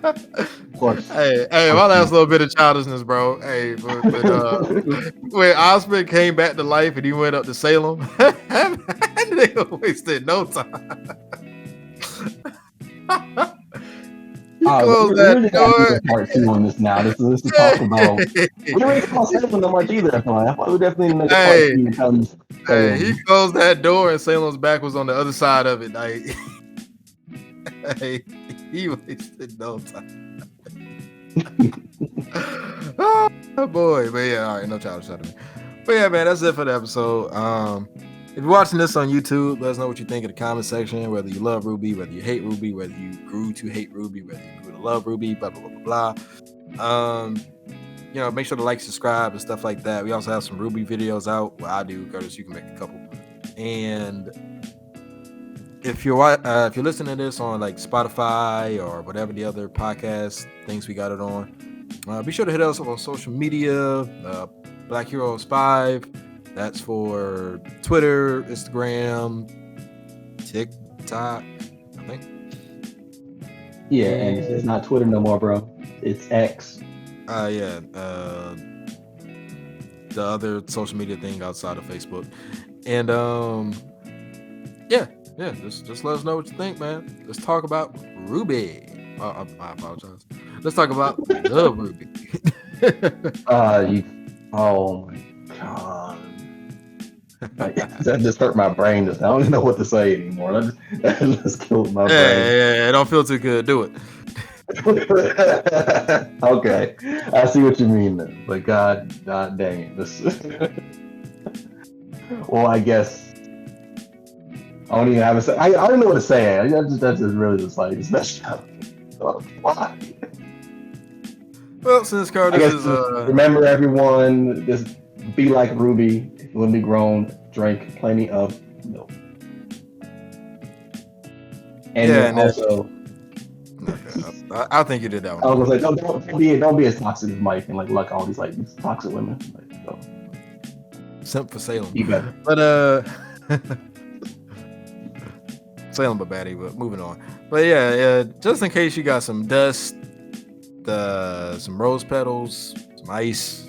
Of course. Hey, my last little bit of childishness, bro. Hey, but when Osmond came back to life and he went up to Salem, they wasted no time. He closed that door. Part 2 on this now. This is talk about. We don't talk about Salem that much either. I thought we definitely make a part 2 comes. Hey, he closed that door and Salem's back was on the other side of it. Like, hey, he wasted no time. Oh boy, but yeah, all right, no childish out of me. But yeah, man, that's it for the episode. If you're watching this on YouTube, let us know what you think in the comment section. Whether you love RWBY, whether you hate RWBY, whether you grew to hate RWBY, whether you grew to love RWBY, blah blah blah blah blah. Make sure to like, subscribe, and stuff like that. We also have some RWBY videos out. Well, I do, Curtis. You can make a couple. And if you're listening to this on like Spotify or whatever the other podcast things we got it on, be sure to hit us up on social media. Black Heroes 5. That's for Twitter, Instagram, TikTok, I think. Yeah, and it's not Twitter no more, bro. It's X. Yeah. The other social media thing outside of Facebook. And yeah, just let us know what you think, man. Let's talk about RWBY. I apologize. Let's talk about the RWBY. Oh my god. That just hurt my brain. I don't even know what to say anymore. That just killed my brain. Yeah, don't feel too good. Do it. Okay, I see what you mean then. But god dang it. This. Well, I guess I don't even have a say. I don't know what to say. That's just really just like it's messed up. Why? Well, since Curtis is remember everyone, just be like RWBY. If you want to be grown, drink plenty of milk. And yeah, and also, I think you did that one. I was like, don't be as toxic as Mike and like all these toxic women. Like, so. Simp for Salem. You better. But Salem but baddie, but moving on. But yeah, just in case you got some dust, some rose petals, some ice,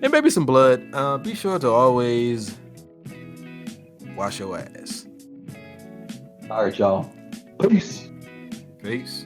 and maybe some blood, be sure to always wash your ass. All right, y'all. Peace. Peace.